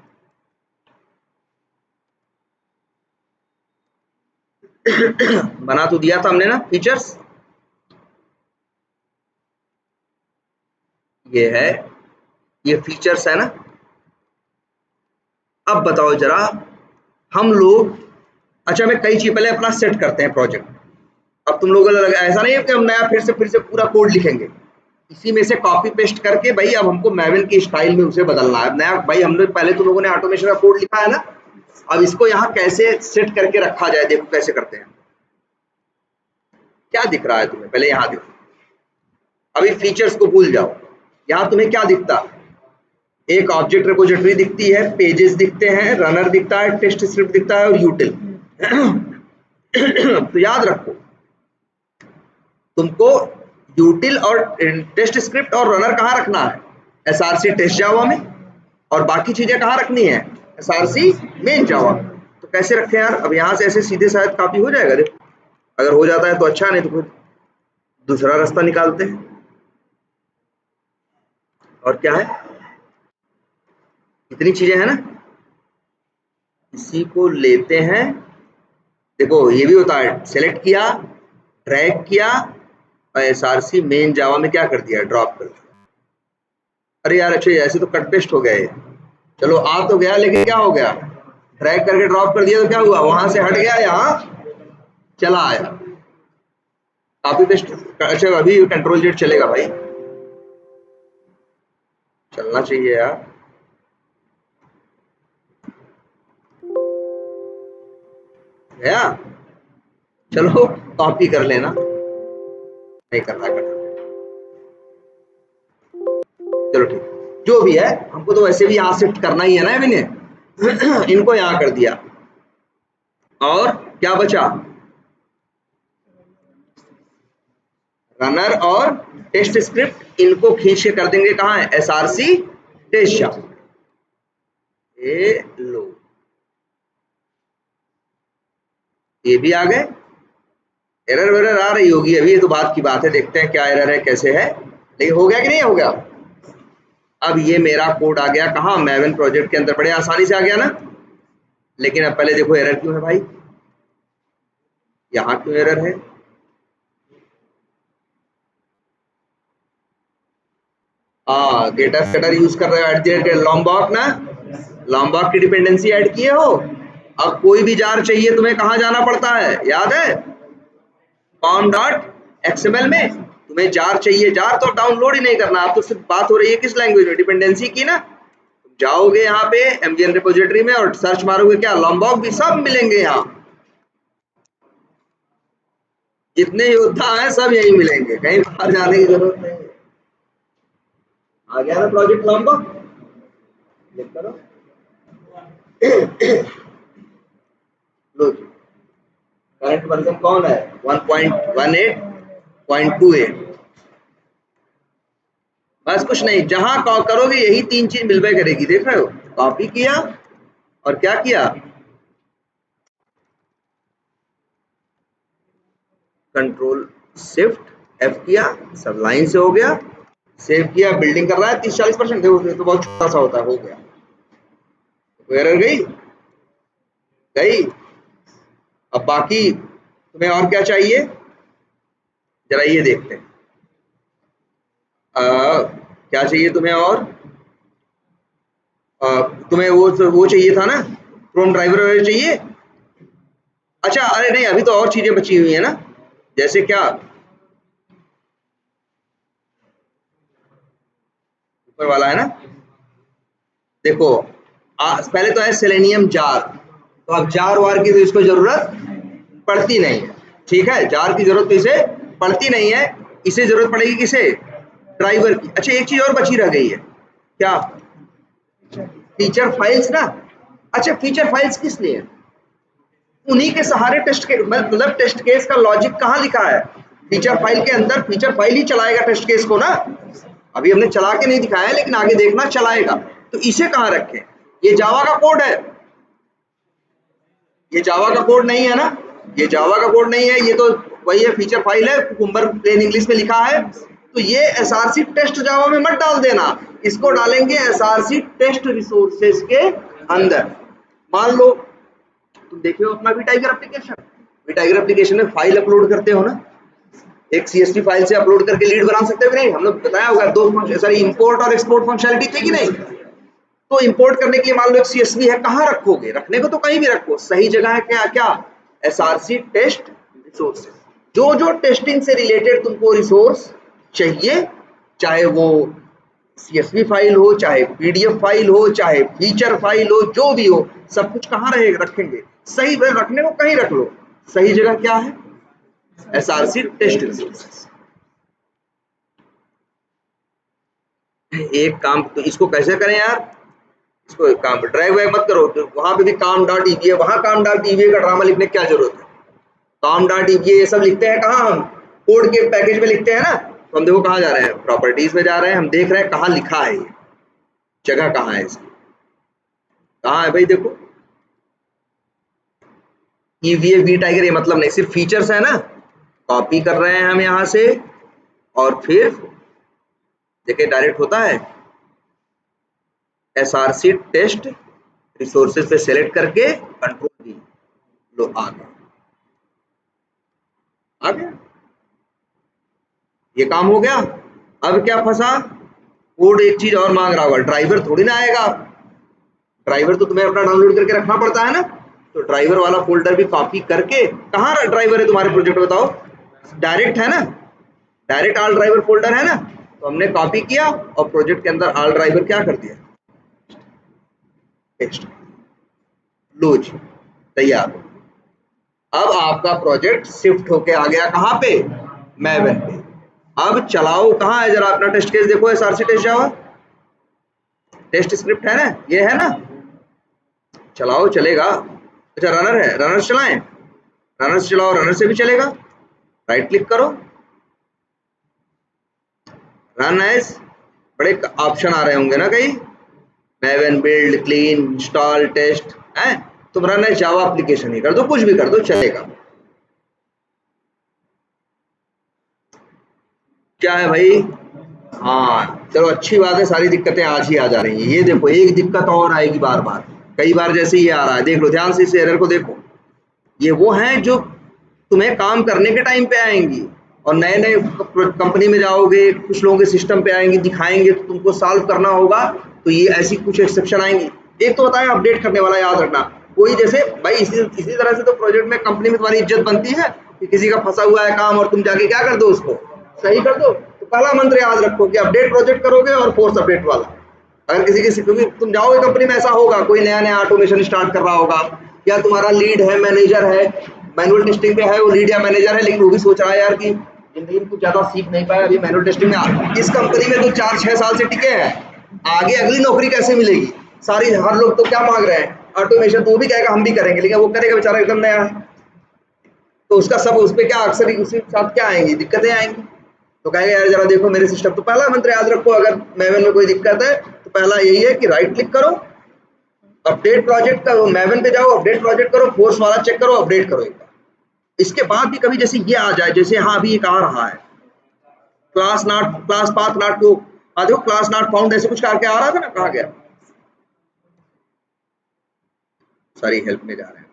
बना तो दिया था हमने ना फीचर्स, ये है, ये फीचर्स है ना। अब बताओ जरा हम लोग, अच्छा मैं कई चीज पहले अपना सेट करते हैं प्रोजेक्ट। अब तुम लोगों को लगा ऐसा नहीं है कि हम नया फिर से पूरा कोड लिखेंगे, इसी में से कॉपी पेस्ट करके भाई अब हमको मैवन की स्टाइल में उसे बदलना है। नया भाई हमने पहले तुम लोगों ने ऑटोमेशन का कोड लिखा है ना, अब इसको यहाँ कैसे सेट करके रखा जाए, देखो कैसे करते हैं। क्या दिख रहा है तुम्हें, पहले यहाँ देखो, अभी फीचर्स को भूल जाओ, यहाँ तुम्हें क्या दिखता है, एक ऑब्जेक्ट रिपोजिटरी दिखती है, पेजेस दिखते हैं, रनर दिखता है, टेस्ट स्क्रिप्ट दिखता है और यूटिल। तो याद रखो तुमको यूटिल और टेस्ट स्क्रिप्ट और रनर कहाँ रखना है, एसआरसी टेस्ट जावा में, और बाकी चीजें कहाँ रखनी है, एसआरसी मेन जावा। तो कैसे रखें यार, अब यहाँ से ऐसे सीधे शायद कॉपी हो जाएगा, देखो अगर हो जाता है तो अच्छा, नहीं तो फिर दूसरा रास्ता निकालते हैं। और क्या है, इतनी चीजें हैं ना, इसी को लेते हैं। देखो ये भी होता है, सेलेक्ट किया, ड्रैग किया और एसआरसी मेन जावा में क्या कर दिया, ड्रॉप कर दिया। अरे यार अच्छा ऐसे तो कट पेस्ट हो गया है, चलो आ तो गया लेकिन क्या हो गया, ड्रैग करके ड्रॉप कर दिया तो क्या हुआ, वहां से हट गया, यहाँ चला आया। कॉपी पेस्ट, अच्छा अभी कंट्रोल जेड चलेगा भाई, चलना चाहिए यार। गया, चलो कॉपी कर लेना, नहीं करना करना, चलो ठीक, जो भी है हमको तो वैसे भी यहाँ शिफ्ट करना ही है ना मैंने। इनको यहाँ कर दिया, और क्या बचा, रनर और टेस्ट स्क्रिप्ट, इनको खींच के कर देंगे कहाँ है, एसआरसी टेस्ट जावा। ये लो, ये भी आ गए। एरर वेरर आ रही होगी अभी, ये तो बात की बात है, देखते हैं क्या एरर है कैसे है, लेकिन हो गया कि नहीं हो गया। अब ये मेरा कोड आ गया कहाँ, मैवन प्रोजेक्ट के अंदर, बड़े आसानी से आ गया ना। लेकिन अब पहले देखो एरर क्यों है भाई, यहाँ क्यों एरर है, गेटर स्केटर यूज कर रहे हो एट लॉम्बॉक ना, लॉम्बॉक की डिपेंडेंसी ऐड किए हो। अब कोई भी जार चाहिए तुम्हें कहाँ जाना पड़ता है, याद है, pom.xml में तुम्हें जार चाहिए, जार तो डाउनलोड ही नहीं करना, आप तो सिर्फ बात हो रही है किस लैंग्वेज में, डिपेंडेंसी की ना। तुम जाओगे यहाँ पे mgn रिपोजिटरी में और सर्च मारोगे क्या, लॉम्बॉक भी सब मिलेंगे यहाँ, जितने योद्धा हैं सब यही मिलेंगे, कहीं बाहर जाने की जरूरत नहीं है। आ गया ना प्रोजेक्ट लॉम्बॉक, क्लिक करो। लो जी, करंट वर्जन कौन है, 1.18.28। बस कुछ नहीं, जहां करोगे यही तीन चीज मिलवे करेगी, देख रहे हो, कॉपी किया और क्या किया, कंट्रोल शिफ्ट एफ किया, सब लाइन से हो गया, सेव किया, बिल्डिंग कर रहा है 30-40%, देखो तो बहुत छोटा सा होता है, हो गया। एरर गई गई। अब बाकी तुम्हें और क्या चाहिए, जरा ये देखते हैं। क्या चाहिए तुम्हें? और तुम्हें वो चाहिए था ना, क्रोम ड्राइवर वगैरह चाहिए? अच्छा, अरे नहीं, अभी तो और चीजें बची हुई है ना, जैसे क्या, ऊपर वाला है ना, देखो पहले तो है सेलेनियम जार। तो अब जार वार की तो इसको जरूरत पड़ती नहीं है, ठीक है, जार की जरूरत तो इसे पड़ती नहीं है। इसे जरूरत पड़ेगी किसे? ड्राइवर की। अच्छा, एक चीज और बची रह गई है, क्या? फीचर फाइल्स ना। अच्छा, फीचर फाइल्स किस लिए? उन्हीं के सहारे टेस्ट के मतलब टेस्ट केस का लॉजिक कहाँ लिखा है? फीचर फाइल के अंदर फीचर फाइल ही चलाएगा टेस्ट केस को ना। अभी हमने चला के नहीं दिखाया है, लेकिन आगे देखना चलाएगा। तो इसे कहाँ रखें? ये जावा का कोड है, ये जावा का कोड नहीं है ना, ये जावा का कोड नहीं है, ये तो वही है, फीचर फाइल है, कुकुम्बर प्लेन इंग्लिश में लिखा है। तो ये एसआरसी टेस्ट जावा में मत डाल देना, इसको डालेंगे एसआरसी टेस्ट रिसोर्सेज के अंदर। मान लो तुम देखे हो अपना vtiger application, vtiger application में फाइल अपलोड करते हो ना, एक सीएसवी फाइल से अपलोड करके लीड बना सकते हो कि नहीं? हम लोग बताया होगा, दो सॉरी इंपोर्ट और एक्सपोर्ट फंक्शनलिटी थी कि नहीं? तो इंपोर्ट करने के लिए मान लो एक सीएसवी है, कहाँ रखोगे? रखने को तो कहीं भी रखो, सही जगह है क्या? क्या? SRC test resources. जो जो टेस्टिंग से रिलेटेड तुमको रिसोर्स चाहिए, चाहे वो सीएसवी फाइल हो, चाहे पीडीएफ फाइल हो, चाहे फीचर फाइल हो, जो भी हो, सब कुछ कहाँ रहेगा? रखेंगे सही रखने को कहीं रख लो, सही जगह क्या है? SRC test resources. एक काम तो इसको कैसे करें यार, इसको एक काम ड्रैग वैग मत करो, तो वहां पे भी काम डॉट ईवीए, वहां काम डॉट ईवीए का ड्रामा लिखने की क्या जरूरत है? काम डॉट ईवीए ये सब लिखते हैं कहाँ? हम कोड के पैकेज में लिखते हैं ना। तो हम देखो कहाँ जा रहे हैं, प्रॉपर्टीज में जा रहे हैं, हम देख रहे हैं कहाँ लिखा है, ये जगह कहाँ है इसकी, कहाँ है भाई? देखो ईवीए वी टाइगर, ये मतलब नहीं, सिर्फ फीचर्स है ना, कॉपी कर रहे हैं हम यहाँ से, और फिर देखिए डायरेक्ट होता है एसआरसी टेस्ट रिसोर्सेज पे सेलेक्ट करके कंट्रोल वी, लो आ गया, आ गया, ये काम हो गया। अब क्या फंसा? कोड एक चीज और मांग रहा होगा, ड्राइवर थोड़ी ना आएगा, ड्राइवर तो तुम्हें अपना डाउनलोड करके रखना पड़ता है ना। तो ड्राइवर वाला फोल्डर भी कॉपी करके, कहाँ ड्राइवर है तुम्हारे प्रोजेक्ट में बताओ? डायरेक्ट है ना, डायरेक्ट ऑल ड्राइवर फोल्डर है ना। तो हमने कॉपी किया और प्रोजेक्ट के अंदर ऑल ड्राइवर क्या कर दिया, टेक्स्ट, लो जी, तैयार। अब आपका प्रोजेक्ट शिफ्ट होके आ गया कहाँ पे? मैवन पे। अब चलाओ, कहाँ है जरा अपना टेस्ट केस देखो, SRC test Java test script है ना, ये है ना, चलाओ चलेगा। अच्छा रनर है, रनर चलाएं, रनर से चलाओ, रनर से भी चलेगा। राइट क्लिक करो, रन एज, बड़े ऑप्शन आ रहे होंगे ना कहीं, मैवन बिल्ड क्लीन इंस्टॉल टेस्ट है, तुम रन एज जावा एप्लीकेशन ही कर दो, कुछ भी कर दो चलेगा। क्या है भाई? हाँ चलो अच्छी बात है, सारी दिक्कतें आज ही आ जा रही हैं। ये देखो एक दिक्कत और आएगी बार बार, कई बार जैसे ये आ रहा है, देख लो ध्यान से इस एरर को देखो। ये वो हैं जो तुम्हें काम करने के टाइम पे आएंगी, और नए नए कंपनी में जाओगे, कुछ लोगों के सिस्टम पे आएंगी, दिखाएंगे तो तुमको सॉल्व करना होगा, तो ये ऐसी कुछ एक्सेप्शन आएंगी। एक तो बताया अपडेट करने वाला, याद रखना। कोई जैसे भाई इसी तरह से तो प्रोजेक्ट में कंपनी में तुम्हारी इज्जत बनती है कि किसी का फंसा हुआ है काम और तुम जाके क्या कर दो, उसको सही कर दो। तो पहला मंत्र याद रखो कि अपडेट प्रोजेक्ट करोगे और फोर्स अपडेट वाला। अगर किसी क्योंकि तुम जाओगे कंपनी में, ऐसा होगा कोई नया नया ऑटोमेशन स्टार्ट कर रहा होगा, या तुम्हारा लीड है, मैनेजर है, मैनुअल टेस्टिंग पे है, वो लीड या मैनेजर है, लेकिन वो भी सोच रहा है यार कि जिंदगी में कुछ ज्यादा सीख नहीं पाया अभी मैनुअल टेस्टिंग में, इस कंपनी में तो 4-6 साल से टिके हैं, आगे अगली नौकरी कैसे मिलेगी? सारी हर लोग तो क्या मांग रहे हैं, ऑटोमेशन। तो वो भी कहेगा हम भी करेंगे, लेकिन वो करेगा बेचारा एकदम नया है, तो उसका सब उस पर क्या अक्सर ही उसी के साथ क्या आएंगी, दिक्कतें आएंगी। तो कहेगा यार जरा देखो मेरे सिस्टम। तो पहला मंत्र याद रखो, अगर मैवन में कोई दिक्कत है तो पहला यही है कि राइट क्लिक करो, अपडेट प्रोजेक्ट करो, मैवन पे जाओ, अपडेट प्रोजेक्ट करो, फोर्स वाला चेक करो, अपडेट करो एक बार। इसके बाद भी कभी जैसे ये आ जाए, जैसे हाँ अभी एक आ रहा है class not, class path not को, देखो क्लास नॉट फाउंड, ऐसे कुछ करके आ रहा था ना, कहा गया? सारी हेल्प में जा रहे हैं,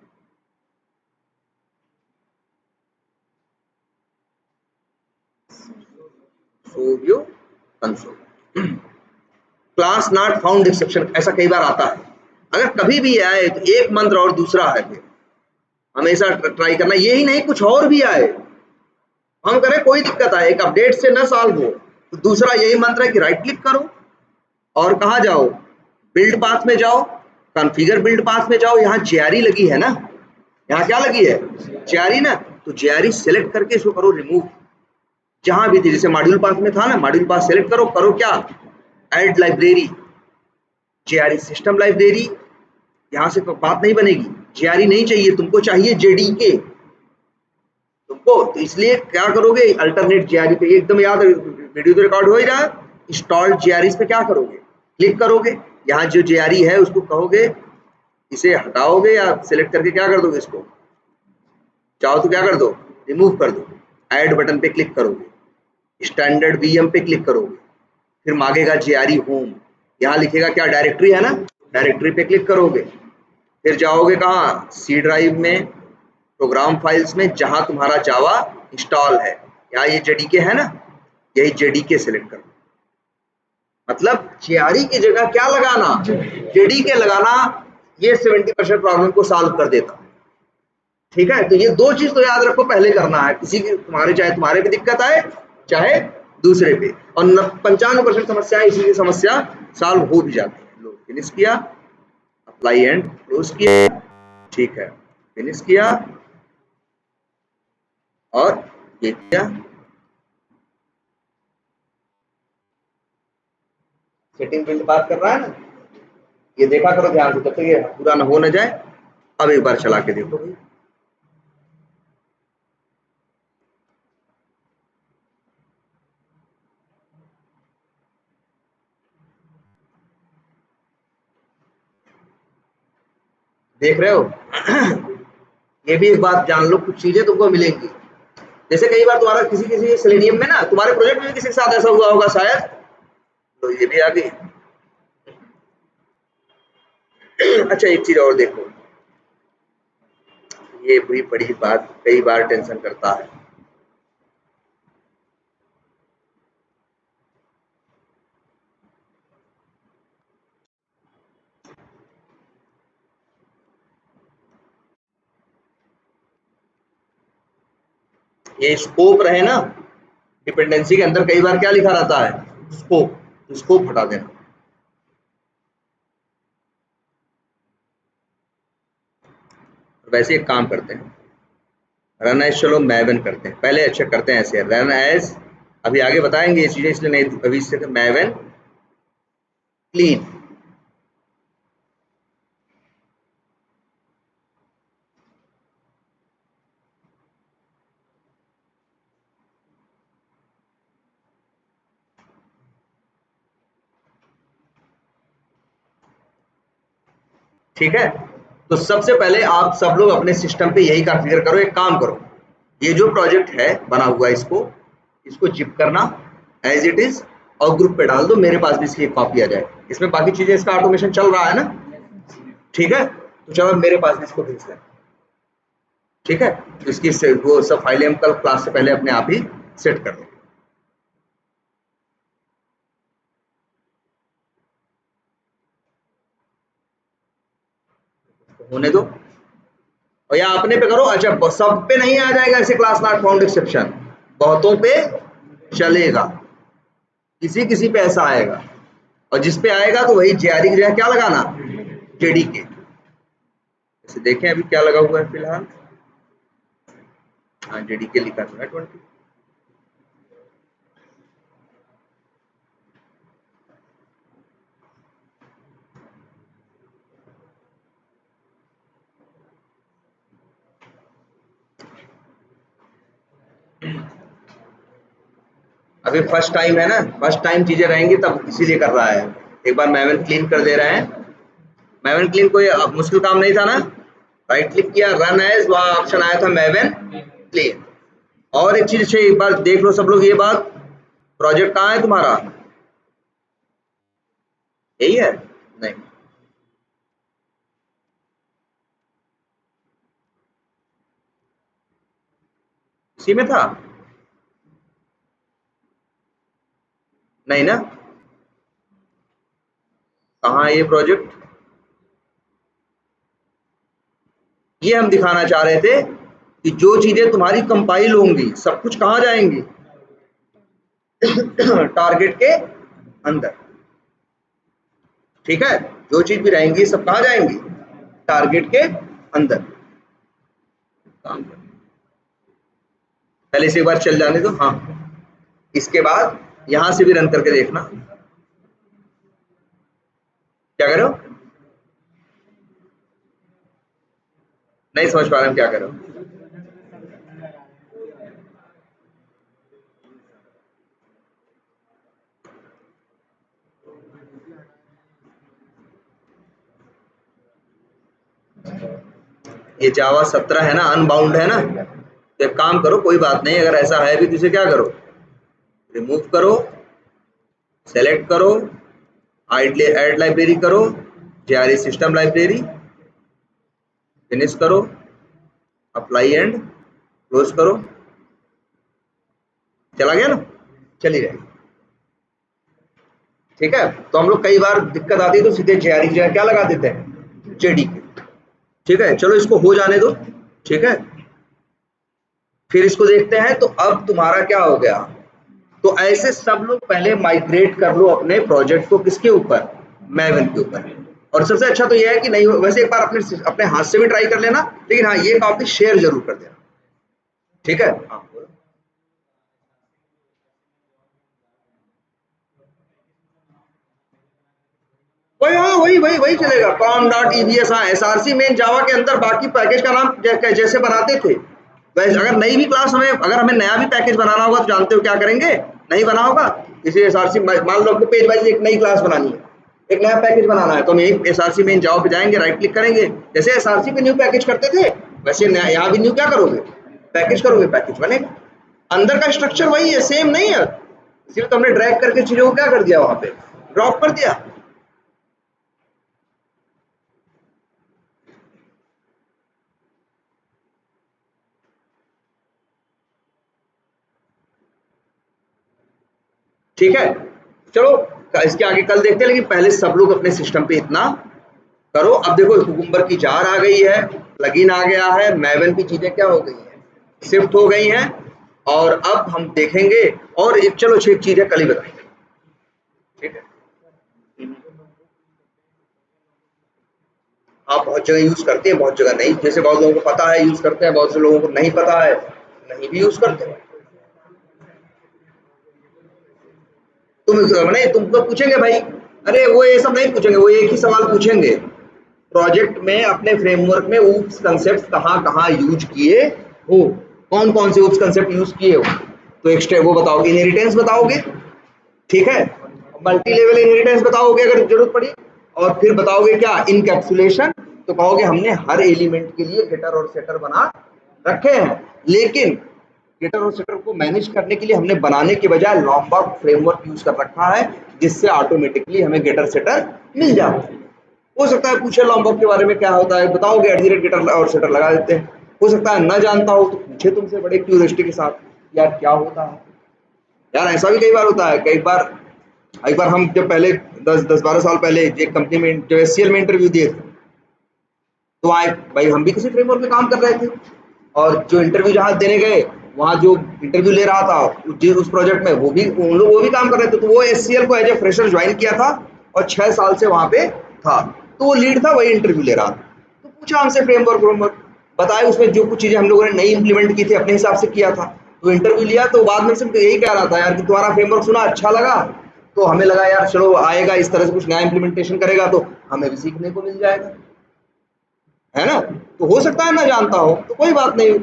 सो view console. Class not found exception ऐसा कई बार आता है। अगर कभी भी आए तो एक मंत्र और दूसरा है, फिर हमेशा ट्राई करना, यही नहीं कुछ और भी आए, हम करें कोई दिक्कत आए, एक अपडेट से ना सॉल्व हो तो दूसरा यही मंत्र है कि राइट क्लिक करो और कहाँ जाओ, बिल्ड पाथ में जाओ, कॉन्फ़िगर बिल्ड पाथ में जाओ। यहाँ जेआरई लगी है ना, यहाँ क्या लगी है, जेआरई ना, तो जेआरई सेलेक्ट करके इसको करो रिमूव। जहां भी थी, जैसे मॉड्यूल पाथ में था ना, मॉड्यूल पाथ सेलेक्ट करो, करो क्या, add library, JRE system library. यहाँ से तो बात नहीं बनेगी, जेआरई नहीं चाहिए तुमको, चाहिए जेडीके तुमको, तो इसलिए क्या करोगे, अल्टरनेट जेआरई पे, एकदम याद, वीडियो तो रिकॉर्ड हो ही रहा है, इंस्टॉल्ड जेआरई पे क्या करोगे, क्लिक करोगे, यहाँ जो जेआरई है उसको कहोगे, इसे हटाओगे या सिलेक्ट करके क्या कर दोगे, इसको चाहो तो क्या कर दो, रिमूव कर दो, ऐड बटन पे क्लिक करोगे, स्टैंडर्ड वीएम पे क्लिक करोगे, फिर मांगेगा जेआरई होम, यहाँ लिखेगा क्या, डायरेक्टरी है ना, डायरेक्टरी पे क्लिक करोगे, फिर जाओगे कहाँ, सी ड्राइव में, प्रोग्राम फाइल्स में, जहां तुम्हारा जावा इंस्टॉल है, यहाँ ये जेडीके है ना, यही जेडीके सिलेक्ट करो। मतलब जेआरई की जगह क्या लगाना, जेडीके लगाना, ये 70% प्रॉब्लम को सॉल्व कर देता। ठीक है, तो ये दो चीज तो याद रखो, पहले करना है, किसी की तुम्हारे, चाहे तुम्हारे पे दिक्कत आए चाहे दूसरे पे, और 95% समस्याएं इसी की समस्या सॉल्व हो भी जाती है। लो फिनिश किया, अप्लाई एंड क्लोज किया, ठीक है, फिनिश किया और ये किया, सेटिंग बिल्ड बात कर रहा है ना, ये देखा करो ध्यान से, तब तक ये पूरा ना हो ना जाए। अब एक बार चला के देखो भाई, देख रहे हो ये भी एक बात जान लो, कुछ चीजें तुमको मिलेंगी। जैसे कई बार तुम्हारा किसी किसी सेलेनियम में ना, तुम्हारे प्रोजेक्ट में भी किसी के साथ ऐसा हुआ होगा शायद, तो ये भी आ गई। अच्छा एक चीज और देखो, ये भी बड़ी बात कई बार टेंशन करता है, ये स्कोप रहे ना, डिपेंडेंसी के अंदर कई बार क्या लिखा रहता है, स्कोप, स्कोप हटा देना। वैसे एक काम करते हैं, रन एज, चलो मैवन करते हैं पहले, अच्छा करते हैं ऐसे, रन एज, अभी आगे बताएंगे ये चीजें, इसलिए नहीं अभी से मैवन क्लीन, ठीक है। तो सबसे पहले आप सब लोग अपने सिस्टम पे यही कॉन्फ़िगर करो, एक काम करो, ये जो प्रोजेक्ट है बना हुआ है, इसको इसको जिप करना एज इट इज और ग्रुप पे डाल दो, मेरे पास भी इसकी एक कॉपी आ जाए, इसमें बाकी चीजें, इसका ऑटोमेशन चल रहा है ना, ठीक है, तो चलो मेरे पास भी इसको भेज दें, ठीक है, तो इसकी वो सब फाइलें हम कल क्लास से पहले अपने आप ही सेट कर देंगे। तो होने दो, और या अपने पे करो, अच्छा सब पे नहीं आ जाएगा ऐसे क्लास नॉट फाउंड एक्सेप्शन, बहुतों पे चलेगा, किसी किसी पे ऐसा आएगा, और जिस पे आएगा तो वही जेआरई की जगह क्या लगाना, जेडीके। जैसे देखें अभी क्या लगा हुआ है फिलहाल, हाँ जेडीके लिखा था 20, अभी फर्स्ट टाइम है ना, फर्स्ट टाइम चीजें रहेंगी तब इसीलिए कर रहा है, एक बार मैवन क्लीन कर दे रहे हैं। मैवन क्लीन कोई मुश्किल काम नहीं था ना, राइट क्लिक किया, रन एज, वहां ऑप्शन आया था मैवन क्लीन। और एक चीज एक बार देख लो सब लोग, ये बात, प्रोजेक्ट कहाँ है तुम्हारा, यही है, नहीं इसी में था, नहीं ना, कहाँ है ये प्रोजेक्ट? ये हम दिखाना चाह रहे थे कि जो चीजें तुम्हारी कंपाइल होंगी सब कुछ कहाँ जाएंगी? टारगेट के अंदर। ठीक है, जो चीज भी रहेंगी सब कहाँ जाएंगी? टारगेट के अंदर। काम कर, पहले से एक बार चल जाने दो। हाँ, इसके बाद यहां से भी रन करके देखना। क्या कर रहे हो? नहीं समझ पा रहे हम क्या कर रहे हो? ये जावा 17 है ना, अनबाउंड है ना, तो एक काम करो, कोई बात नहीं, अगर ऐसा है भी तो इसे क्या करो, रिमूव करो, सेलेक्ट करो, ऐड लाइब्रेरी करो, जेआरई सिस्टम लाइब्रेरी, फिनिश करो, अप्लाई एंड क्लोज करो। चला गया ना, चली रहे। ठीक है, तो हम लोग कई बार दिक्कत आती है तो सीधे जेआरई जो है क्या लगा देते हैं, जेडी। ठीक है, चलो इसको हो जाने दो। ठीक है, फिर इसको देखते हैं। तो अब तुम्हारा क्या हो गया, तो ऐसे सब लोग पहले माइग्रेट कर लो अपने प्रोजेक्ट को, किसके ऊपर? मैवन के ऊपर। और सबसे अच्छा तो यह है कि नहीं, वैसे एक बार अपने अपने हाथ से भी ट्राई कर लेना, लेकिन हाँ ये कॉपी शेयर जरूर कर देना। ठीक है, हाँ वही, हाँ वही चलेगा, कॉम डॉट ईवीएस। हाँ, एसआरसी मेन जावा के अंदर बाकी पैकेज का नाम जैसे बनाते थे वैसे, अगर नई भी क्लास हमें, अगर हमें नया भी पैकेज बनाना होगा तो जानते हो क्या करेंगे, नहीं बना होगा इसी एसआरसी, मान लो आपको पेज वाइज एक नई क्लास बनानी है, एक नया पैकेज बनाना है, तो हम एक एसआरसी मेन जावा पे जाएंगे, राइट क्लिक करेंगे, जैसे एसआरसी पे न्यू पैकेज करते थे वैसे यहाँ भी न्यू क्या करोगे, पैकेज करोगे, पैकेज बनेगा। अंदर का स्ट्रक्चर वही है, सेम नहीं है, सिर्फ तो हमने ड्रैग करके चीजों को क्या कर दिया, वहां पे ड्रॉप कर दिया। ठीक है, चलो इसके आगे कल देखते हैं, लेकिन पहले सब लोग अपने सिस्टम पे इतना करो। अब देखो कुकुम्बर की जार आ गई है, प्लगइन आ गया है, मैवन की चीजें क्या हो गई हैं, शिफ्ट हो गई हैं। और अब हम देखेंगे, और एक चलो छह चीजें कल ही बताएंगे। ठीक है, आप बहुत जगह यूज करते हैं, बहुत जगह नहीं, जैसे बहुत लोगों को पता है यूज करते हैं, बहुत से लोगों को नहीं पता है, नहीं भी यूज करते हैं। तुम नहीं, तुमको पूछेंगे भाई, अरे वो ये सब नहीं पूछेंगे, वो एक ही सवाल पूछेंगे, प्रोजेक्ट में अपने फ्रेमवर्क में ऊप्स कंसेप्ट कहाँ कहाँ यूज किए हो, कौन कौन से ऊप्स कंसेप्ट यूज किए हो, तो एक्स्ट्रा वो बताओगे, इनहेरिटेंस बताओगे। ठीक है, मल्टी लेवल इनहेरिटेंस बताओगे अगर जरूरत पड़ी, और फिर बताओगे क्या, इनकैप्सुलेशन, तो कहोगे हमने हर एलिमेंट के लिए गेटर और सेटर बना रखे हैं, लेकिन गेटर और सेटर को मैनेज करने के लिए हमने बनाने के बजाय लॉम्बॉर्ग फ्रेमवर्क यूज कर रखा है, जिससे ऑटोमेटिकली हमें गेटर सेटर मिल जाता है। हो सकता है पूछे लॉम्बॉर्ग के बारे में क्या होता है, बताओगे एट गेटर और सेटर लगा देते हैं। हो सकता है ना जानता हो तो पूछे तुमसे बड़े क्यूरियोसिटी के साथ, यार क्या होता है। यार ऐसा भी कई बार होता है, कई बार, एक बार हम जब पहले 10-12 साल पहले एक कंपनी में जब एचसीएल में इंटरव्यू दिए थे, तो वहाँ भाई हम भी किसी फ्रेमवर्क में काम कर रहे थे, और जो इंटरव्यू जहाँ देने गए वहाँ जो इंटरव्यू ले रहा था उस प्रोजेक्ट में, वो भी उन लोग वो भी काम कर रहे थे, तो वो एचसीएल को एज ए फ्रेशर ज्वाइन किया था और 6 साल से वहाँ पे था, तो वो लीड था, वही इंटरव्यू ले रहा था। तो पूछा हमसे फ्रेमवर्क बताए, उसमें जो कुछ चीजें हम लोगों ने नई इंप्लीमेंट की थी अपने हिसाब से किया था, तो इंटरव्यू लिया, तो बाद में सिर्फ यही कह रहा था यार कि तुम्हारा फ्रेमवर्क सुना, अच्छा लगा, तो हमें लगा यार चलो आएगा इस तरह से कुछ नया इंप्लीमेंटेशन करेगा तो हमें भी सीखने को मिल जाएगा, है ना। तो हो सकता है ना जानता हो, तो कोई बात नहीं,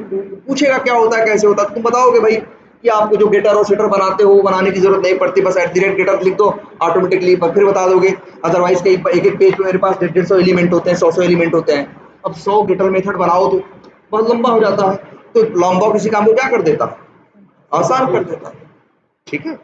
पूछेगा क्या होता है कैसे होता है, तो तुम बताओगे भाई कि आपको जो गेटर और सेटर बनाते हो वो बनाने की जरूरत नहीं पड़ती, बस गेटर लिख दो ऑटोमेटिकली, फिर बता दोगे। अदरवाइज कई एक एक पेज पे मेरे पास 150 एलिमेंट होते हैं, 100 एलिमेंट होते हैं, अब 100 गेटर मेथड बनाओ तो बहुत लंबा हो जाता है, तो लॉम्बॉर्ग किसी काम को क्या कर देता, आसान कर देता। ठीक है,